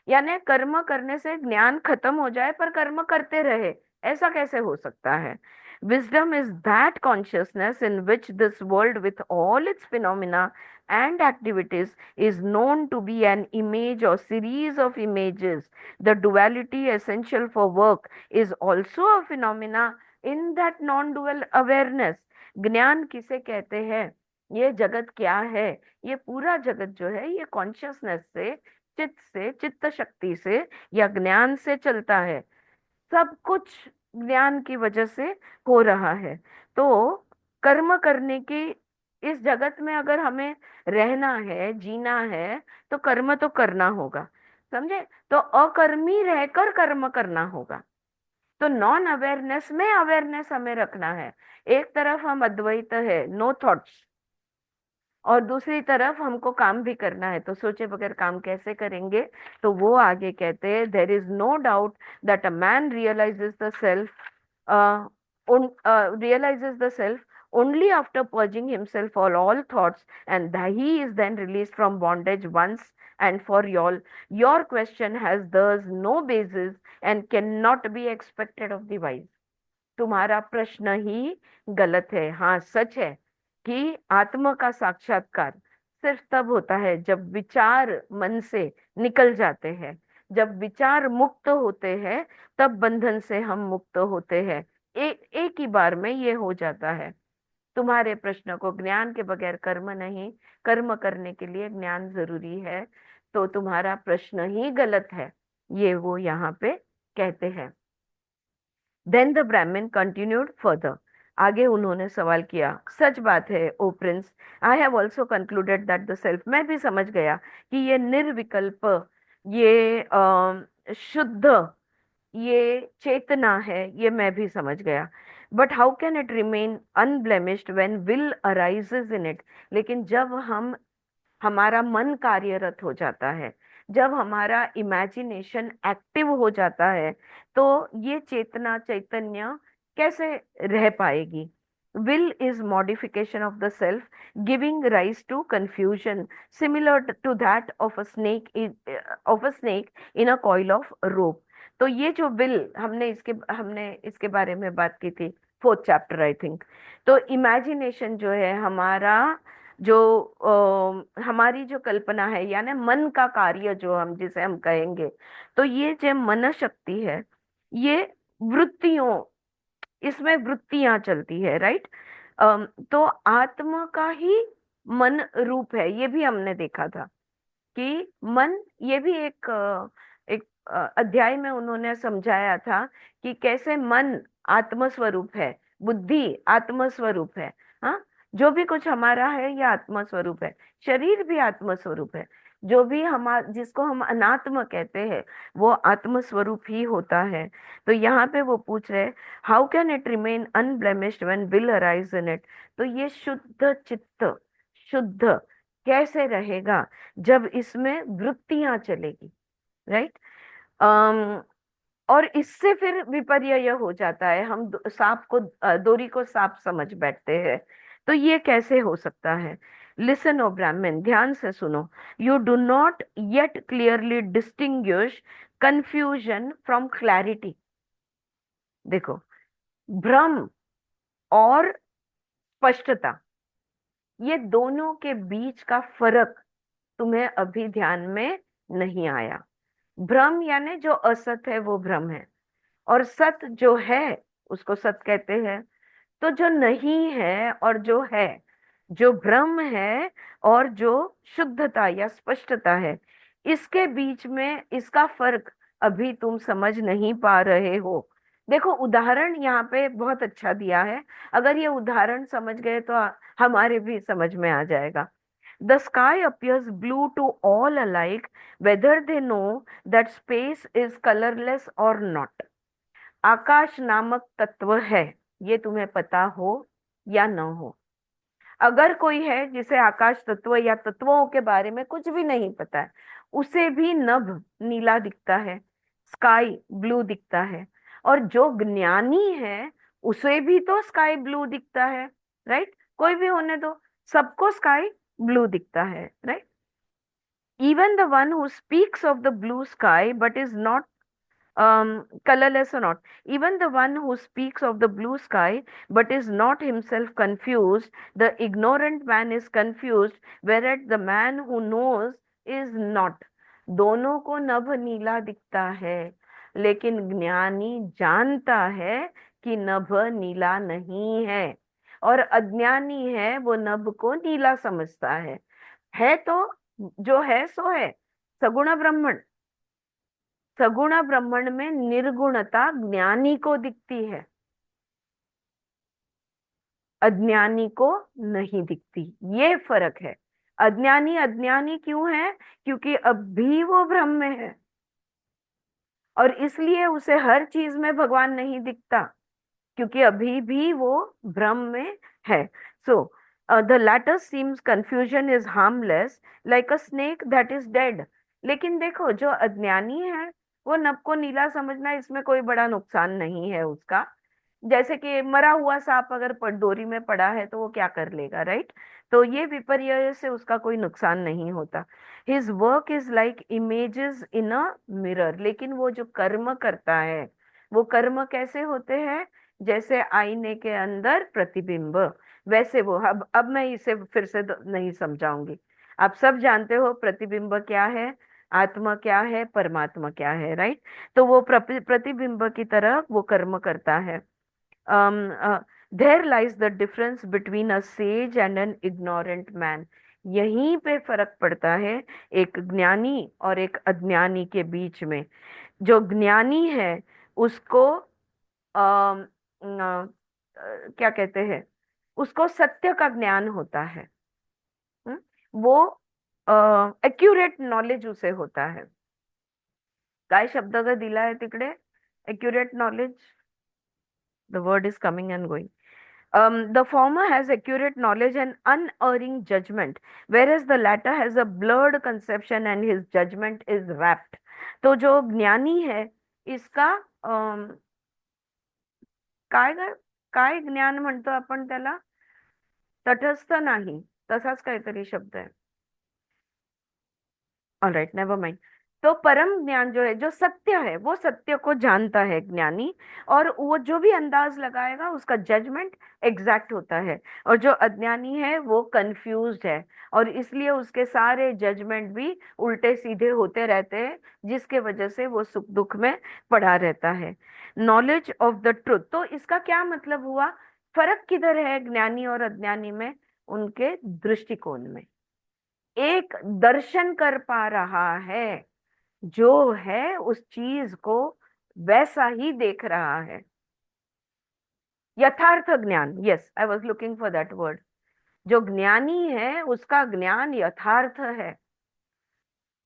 यानी कर्म करने से ज्ञान खत्म हो जाए पर कर्म करते रहे, ऐसा कैसे हो सकता है? Wisdom is that consciousness in which this world with all its phenomena and activities is known to be an image or series of images. The duality essential for work is also a phenomena in that non-dual awareness. ज्ञान किसे कहते हैं? ये जगत क्या है? ये पूरा जगत जो है ये कॉन्शियसनेस से, चित्त शक्ति से या ज्ञान से चलता है। सब कुछ ज्ञान की वजह से हो रहा है। तो कर्म करने की इस जगत में अगर हमें रहना है, जीना है, तो कर्म तो करना होगा, समझे? तो अकर्मी रहकर कर्म करना होगा। तो नॉन अवेयरनेस में अवेयरनेस हमें रखना है। एक तरफ हम अद्वैत है, नो थॉट्स, और दूसरी तरफ हमको काम भी करना है, तो सोचे बगैर काम कैसे करेंगे? तो वो आगे कहते हैं, there is no doubt that a man realises the self, realizes the self only after purging himself of all thoughts, and he is then released from bondage once and for all. Your question has thus no basis and cannot be expected of the wise. तुम्हारा प्रश्न ही गलत है। हाँ, सच है कि आत्मा का साक्षात्कार सिर्फ तब होता है जब विचार मन से निकल जाते हैं। जब विचार मुक्त होते हैं तब बंधन से हम मुक्त होते हैं। एक ही बार में ये हो जाता है। तुम्हारे प्रश्न को, ज्ञान के बगैर कर्म नहीं, कर्म करने के लिए ज्ञान जरूरी है, तो तुम्हारा प्रश्न ही गलत है, ये वो यहाँ पे कहते हैं। Then the Brahmin continued further. आगे उन्होंने सवाल किया, सच बात है o prince, I have also concluded that the self, मैं भी समझ गया कि ये निर्विकल्प, ये शुद्ध, ये चेतना है, ये मैं भी समझ गया। But how can it remain unblemished when will arises in it? लेकिन जब हमारा मन कार्यरत हो जाता है, जब हमारा इमेजिनेशन एक्टिव हो जाता है, तो ये चेतना, चैतन्य कैसे रह पाएगी? Will is modification of the self, giving rise to confusion similar to that of a snake in a coil of rope. तो ये जो विल, हमने इसके बारे में बात की थी, फोर्थ चैप्टर आई थिंक। तो इमेजिनेशन जो है हमारा, जो हमारी जो कल्पना है, यानी मन का कार्य जो हम जिसे हम कहेंगे, तो ये जो मन शक्ति है, ये वृत्तियों, इसमें वृत्तियां चलती है, राइट? तो आत्मा का ही मन रूप है, ये भी हमने देखा था कि मन, ये भी एक अध्याय में उन्होंने समझाया था कि कैसे मन आत्मस्वरूप है, बुद्धि आत्मस्वरूप है। हाँ, जो भी कुछ हमारा है ये आत्मस्वरूप है, शरीर भी आत्मस्वरूप है। जो भी हम जिसको हम अनात्म कहते हैं वो आत्म स्वरूप ही होता है। तो यहाँ पे वो पूछ रहे, how can it remain unblemished when will arise in it. तो ये शुद्ध चित्त, शुद्ध कैसे रहेगा जब इसमें वृत्तियां चलेगी, राइट। और इससे फिर विपर्यय हो जाता है, हम सांप को डोरी को सांप समझ बैठते हैं। तो ये कैसे हो सकता है। लिसन ओ ब्राह्मण, ध्यान से सुनो। You do not yet clearly distinguish confusion from clarity. देखो, भ्रम और स्पष्टता, ये दोनों के बीच का फर्क तुम्हें अभी ध्यान में नहीं आया। भ्रम यानी जो असत है वो भ्रम है, और सत जो है उसको सत कहते हैं। तो जो नहीं है और जो है, जो भ्रम है और जो शुद्धता या स्पष्टता है, इसके बीच में इसका फर्क अभी तुम समझ नहीं पा रहे हो। देखो, उदाहरण यहाँ पे बहुत अच्छा दिया है। अगर ये उदाहरण समझ गए तो हमारे भी समझ में आ जाएगा। The sky appears blue to all alike whether they know that space is colorless or not। आकाश नामक तत्व है, ये तुम्हें पता हो या न हो। अगर कोई है जिसे आकाश तत्व या तत्वों के बारे में कुछ भी नहीं पता है, उसे भी नभ नीला दिखता है, स्काई ब्लू दिखता है। और जो ज्ञानी है उसे भी तो स्काई ब्लू दिखता है, राइट। कोई भी होने दो, सबको स्काई ब्लू दिखता है, right. Even the one who speaks of the blue sky but is not colorless or not, even the one who speaks of the blue sky but is not himself confused, the ignorant man is confused, whereas the man who knows is not। दोनों को नभ नीला दिखता है, लेकिन ज्ञानी जानता है कि नभ नीला नहीं है, और अज्ञानी है वो नभ को नीला समझता है तो जो है सो है सगुण ब्रह्मण। सगुण ब्रह्मण में निर्गुणता ज्ञानी को दिखती है, अज्ञानी को नहीं दिखती। ये फर्क है। अज्ञानी अज्ञानी क्यों है? क्योंकि अभी वो भ्रम में है, और इसलिए उसे हर चीज में भगवान नहीं दिखता, क्योंकि अभी भी वो भ्रम में है। So the latter seems confusion is harmless like a snake that is dead। लेकिन देखो, जो अज्ञानी है वो नभ को नीला समझना, इसमें कोई बड़ा नुकसान नहीं है उसका। जैसे कि मरा हुआ सांप अगर डोरी में पड़ा है तो वो क्या कर लेगा, राइट। तो ये विपर्य से उसका कोई नुकसान नहीं होता। His work is like images in a mirror. लेकिन वो जो कर्म करता है, वो कर्म कैसे होते हैं? जैसे आईने के अंदर प्रतिबिंब, वैसे वो। अब मैं इसे फिर से नहीं समझाऊंगी। आप सब जानते हो प्रतिबिंब क्या है, आत्मा क्या है, परमात्मा क्या है, राइट। तो वो प्रतिबिंब की तरह वो कर्म करता है। There lies the difference between a sage and an ignorant man. यहीं पे फर्क पड़ता है एक ज्ञानी और एक अज्ञानी के बीच में। जो ज्ञानी है उसको क्या कहते हैं, उसको सत्य का ज्ञान होता है। हम्म? वो एक्युरेट नॉलेज उसे होता है। काय शब्द ग दिला तिकडे? Accurate knowledge, the word is coming and going. The former has accurate knowledge and unerring judgment, whereas the latter has a blurred conception and his judgment is wrapped। तो जो ज्ञानी है इसका काय काय ज्ञान म्हणतो आपण त्याला? तटस्थ नाही, तसाच काहीतरी शब्द आहे। Alright, never mind. तो परम ज्ञान जो है, जो सत्य है, वो सत्य को जानता है ज्ञानी, और वो जो भी अंदाज लगाएगा उसका जजमेंट एग्जैक्ट होता है। और जो अज्ञानी है वो कंफ्यूज्ड है, और इसलिए उसके सारे जजमेंट भी उल्टे सीधे होते रहते हैं, जिसके वजह से वो सुख दुख में पड़ा रहता है। नॉलेज ऑफ द ट्रुथ, तो इसका क्या मतलब हुआ? फर्क किधर है ज्ञानी और अज्ञानी में? उनके दृष्टिकोण में। एक दर्शन कर पा रहा है, जो है उस चीज को वैसा ही देख रहा है। यथार्थ ज्ञान, yes, I was looking for that word. जो ज्ञानी है उसका ज्ञान यथार्थ है।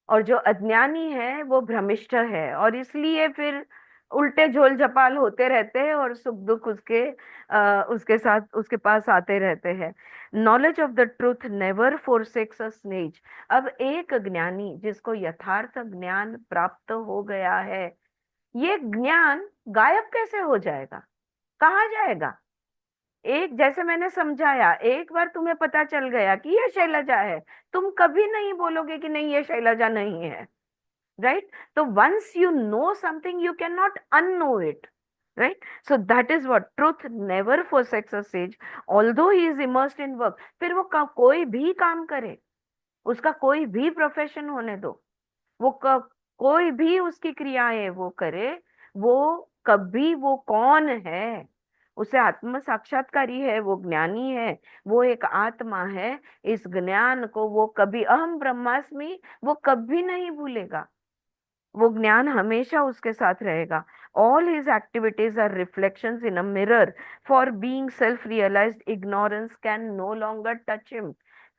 और जो अज्ञानी है वो भ्रमिष्ठ है, और इसलिए फिर उल्टे झोल झपाल होते रहते हैं और सुख दुख उसके साथ उसके पास आते रहते हैं। Knowledge of the truth never forsakes अ स्नेज। अब एक ज्ञानी जिसको यथार्थ ज्ञान प्राप्त हो गया है, ये ज्ञान गायब कैसे हो जाएगा, कहाँ जाएगा? एक, जैसे मैंने समझाया, एक बार तुम्हें पता चल गया कि ये शैलजा है, तुम कभी नहीं बोलोगे कि नहीं ये शैलजा नहीं है, राइट? तो once you know something you can not unknow it, right? So that is what truth never forsakes a sage although he is immersed in work। फिर वो कोई भी काम करे, उसका कोई भी प्रोफेशन होने दो, वो कोई भी उसकी क्रियाएं वो करे, वो कभी, वो कौन है, उसे आत्म साक्षात्कारी है, वो ज्ञानी है, वो एक आत्मा है। इस ज्ञान को वो कभी, अहम ब्रह्मास्मि, वो कभी नहीं भूलेगा। वो ज्ञान हमेशा उसके साथ रहेगा। All his activities are reflections in a mirror. For being self realized ignorance can no longer touch him.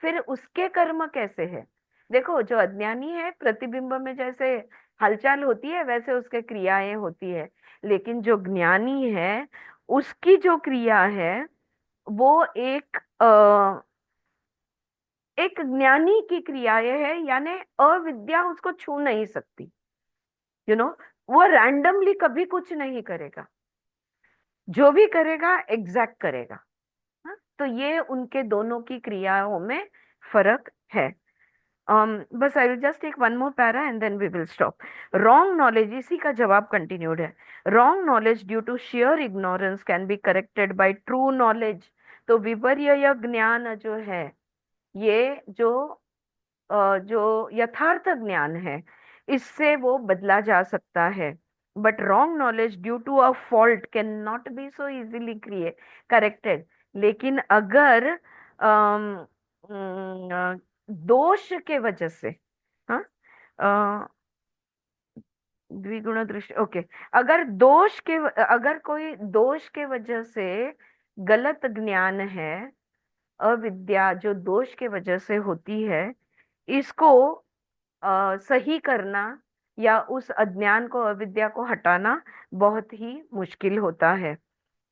फिर उसके कर्म कैसे है? देखो, जो अज्ञानी है, प्रतिबिंब में जैसे हलचल होती है वैसे उसके क्रियाएं होती है, लेकिन जो ज्ञानी है उसकी जो क्रिया है वो एक ज्ञानी की क्रियाएं है, यानी अविद्या उसको छू नहीं सकती। यू नो, वो रैंडमली कभी कुछ नहीं करेगा, जो भी करेगा एग्जैक्ट करेगा। हाँ? तो ये उनके दोनों की क्रियाओं में फर्क है। बस I will just take one more para and then we will stop. Wrong knowledge, इसी का जवाब कंटिन्यूड है। Wrong knowledge due to sheer ignorance can be corrected by true knowledge. तो विपर्य ज्ञान जो है, ये जो यथार्थ ज्ञान है, इससे वो बदला जा सकता है। But wrong knowledge due to a fault can not be so easily corrected. लेकिन अगर दोष के वजह से, हाँ, अ, द्विगुण दृष्टि, ओके, अगर कोई दोष के वजह से गलत ज्ञान है, अविद्या जो दोष के वजह से होती है, इसको सही करना या उस अज्ञान को, अविद्या को हटाना बहुत ही मुश्किल होता है।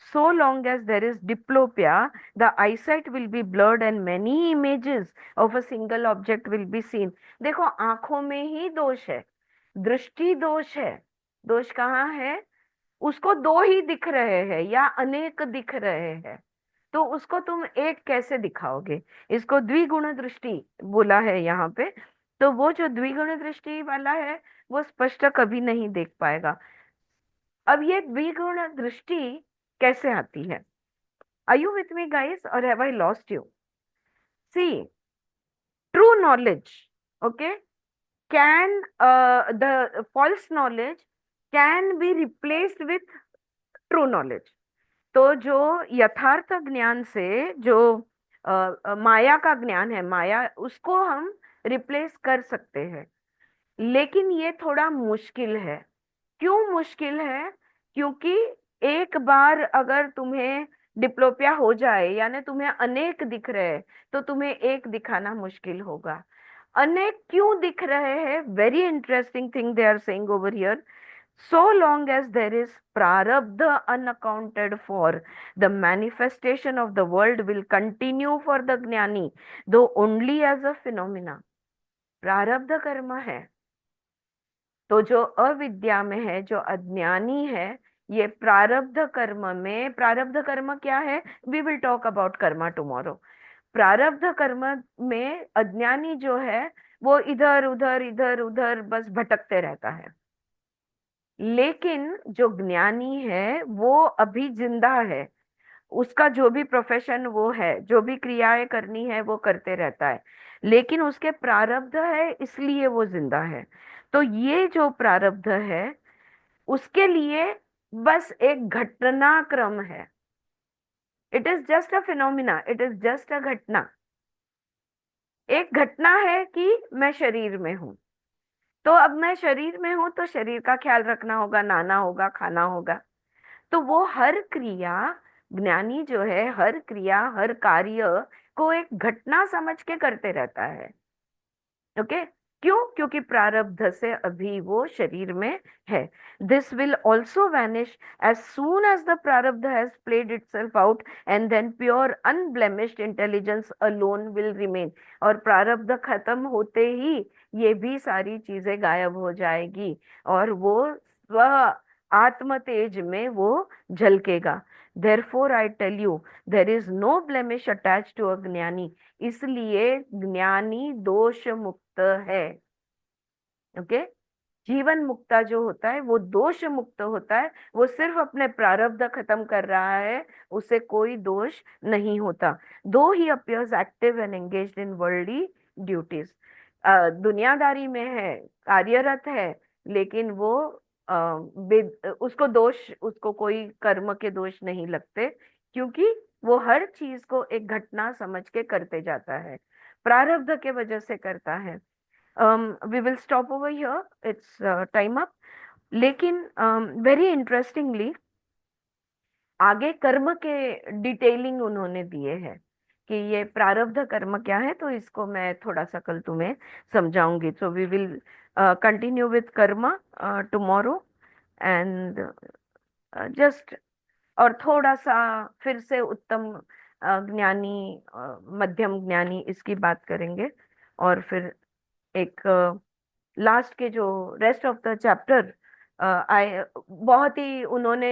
So long as there is diplopia, the eyesight will be blurred and many images of a single object will be seen. देखो, आंखों में ही दोष है, दृष्टि दोष है। दोष कहाँ है? उसको दो ही दिख रहे हैं या अनेक दिख रहे हैं, तो उसको तुम एक कैसे दिखाओगे? इसको द्विगुण दृष्टि बोला है यहाँ पे। तो वो जो द्विगुण दृष्टि वाला है वो स्पष्ट कभी नहीं देख पाएगा। अब ये द्विगुण दृष्टि कैसे आती है? Are you with me guys, or have I lost you? See, true knowledge, okay, can the false knowledge can be replaced with true knowledge. तो जो यथार्थ ज्ञान से जो माया का ज्ञान है, माया, उसको हम रिप्लेस कर सकते हैं, लेकिन ये थोड़ा मुश्किल है। क्यों मुश्किल है? क्योंकि एक बार अगर तुम्हें डिप्लोपिया हो जाए, यानी तुम्हें अनेक दिख रहे हैं, तो तुम्हें एक दिखाना मुश्किल होगा। अनेक क्यों दिख रहे हैं? Very interesting thing they are saying over here. So long as there is prarabdha unaccounted for, the manifestation of the world will continue for the jnani, though only as a phenomena। प्रारब्ध कर्म है, तो जो अविद्या में है, जो अज्ञानी है, ये प्रारब्ध कर्म में, प्रारब्ध कर्म क्या है? We will talk about karma tomorrow. प्रारब्ध कर्म में अज्ञानी जो है वो इधर उधर बस भटकते रहता है, लेकिन जो ज्ञानी है वो अभी जिंदा है। उसका जो भी प्रोफेशन वो है, जो भी क्रियाएं करनी है वो करते रहता है, लेकिन उसके प्रारब्ध है इसलिए वो जिंदा है। तो ये जो प्रारब्ध है उसके लिए बस एक घटनाक्रम है। It is just a phenomena, it is just a घटना। एक घटना है कि मैं शरीर में हूं, तो अब मैं शरीर में हूं तो शरीर का ख्याल रखना होगा, नहाना होगा, खाना होगा। तो वो हर क्रिया, ज्ञानी जो है हर क्रिया, हर कार्य को एक घटना समझ के करते रहता है। ओके, क्यों? क्योंकि प्रारब्ध से अभी वो शरीर में है। This will also vanish as soon as the prarabdha has played itself out, and then pure unblemished intelligence alone will remain. और प्रारब्ध खत्म होते ही ये भी सारी चीजें गायब हो जाएगी, और वो स्व आत्म तेज में वो झलकेगा। Therefore I tell you, there is no blemish attached to a ज्ञानी। इसलिए ज्ञानी दोष मुक्त है। ओके, जीवन मुक्ता जो होता है वो दोष मुक्त होता है, वो सिर्फ अपने प्रारब्ध खत्म कर रहा है, उसे कोई दोष नहीं होता। दो he appears active and engaged in worldly duties, दुनियादारी में है, कार्यरत है, लेकिन वो उसको दोष, उसको कोई कर्म के दोष नहीं लगते, क्योंकि वो हर चीज को एक घटना समझ के करते जाता है, प्रारब्ध के वजह से करता है। We will stop over here. It's time up. लेकिन very interestingly आगे कर्म के डिटेलिंग उन्होंने दिए हैं कि ये प्रारब्ध कर्म क्या है, तो इसको मैं थोड़ा सा कल तुम्हें समझाऊंगी। So we will continue with karma tomorrow, and just और थोड़ा सा फिर से उत्तम ज्ञानी, मध्यम ज्ञानी, इसकी बात करेंगे। और फिर एक लास्ट के जो रेस्ट ऑफ द चैप्टर आए, बहुत ही उन्होंने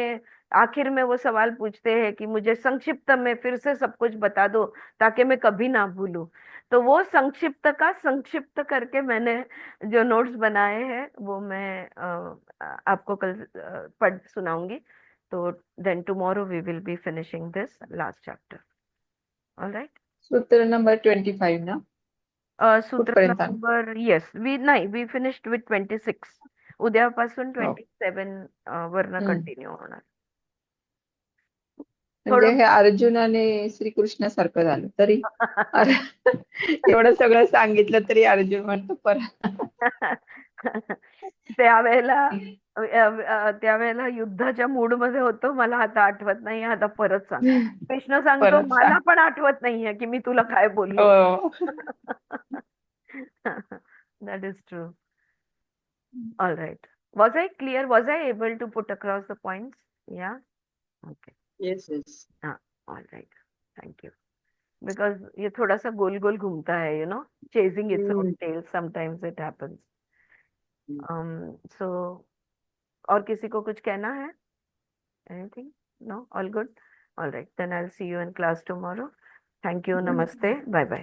आखिर में वो सवाल पूछते हैं कि मुझे संक्षिप्त में फिर से सब कुछ बता दो ताकि मैं कभी ना भूलूं। तो वो संक्षिप्त का संक्षिप्त करके मैंने जो नोट्स बनाए हैं वो मैं आपको कल पढ़ सुनाऊंगी। तो then tomorrow we will be finishing this last chapter. Alright, सूत्र नंबर 25 ना, सूत्र कुठपर्यंत आलं? Number, yes, we finished with 26। उद्यापासून हो. 27 वरनं हम्म. कंटिन्यू होणार। म्हणजे थोडं हे अर्जुन आणि श्रीकृष्णासारखं झालं तरी. एवढं सगळं सांगितलं तरी अर्जुन म्हणतो त्यावेळेला त्यावेळेला युद्धाच्या मूड मध्ये होतो, मला आता आठवत नाही, आता परत सांग। कृष्ण सांगतो परत मला सांग. पण आठवत नाहीये की मी तुला काय बोललो। हो. That is true. All right. Was I clear? Was I able to put across the points? Yeah. Okay. Yes yes. हाँ, all right. Thank you. Because ये थोड़ा सा गोल गोल घूमता है, chasing its own tail. Sometimes it happens. So, और किसी को कुछ कहना है? Anything? No? All good? All right. Then I'll see you in class tomorrow. Thank you. Namaste. Bye bye.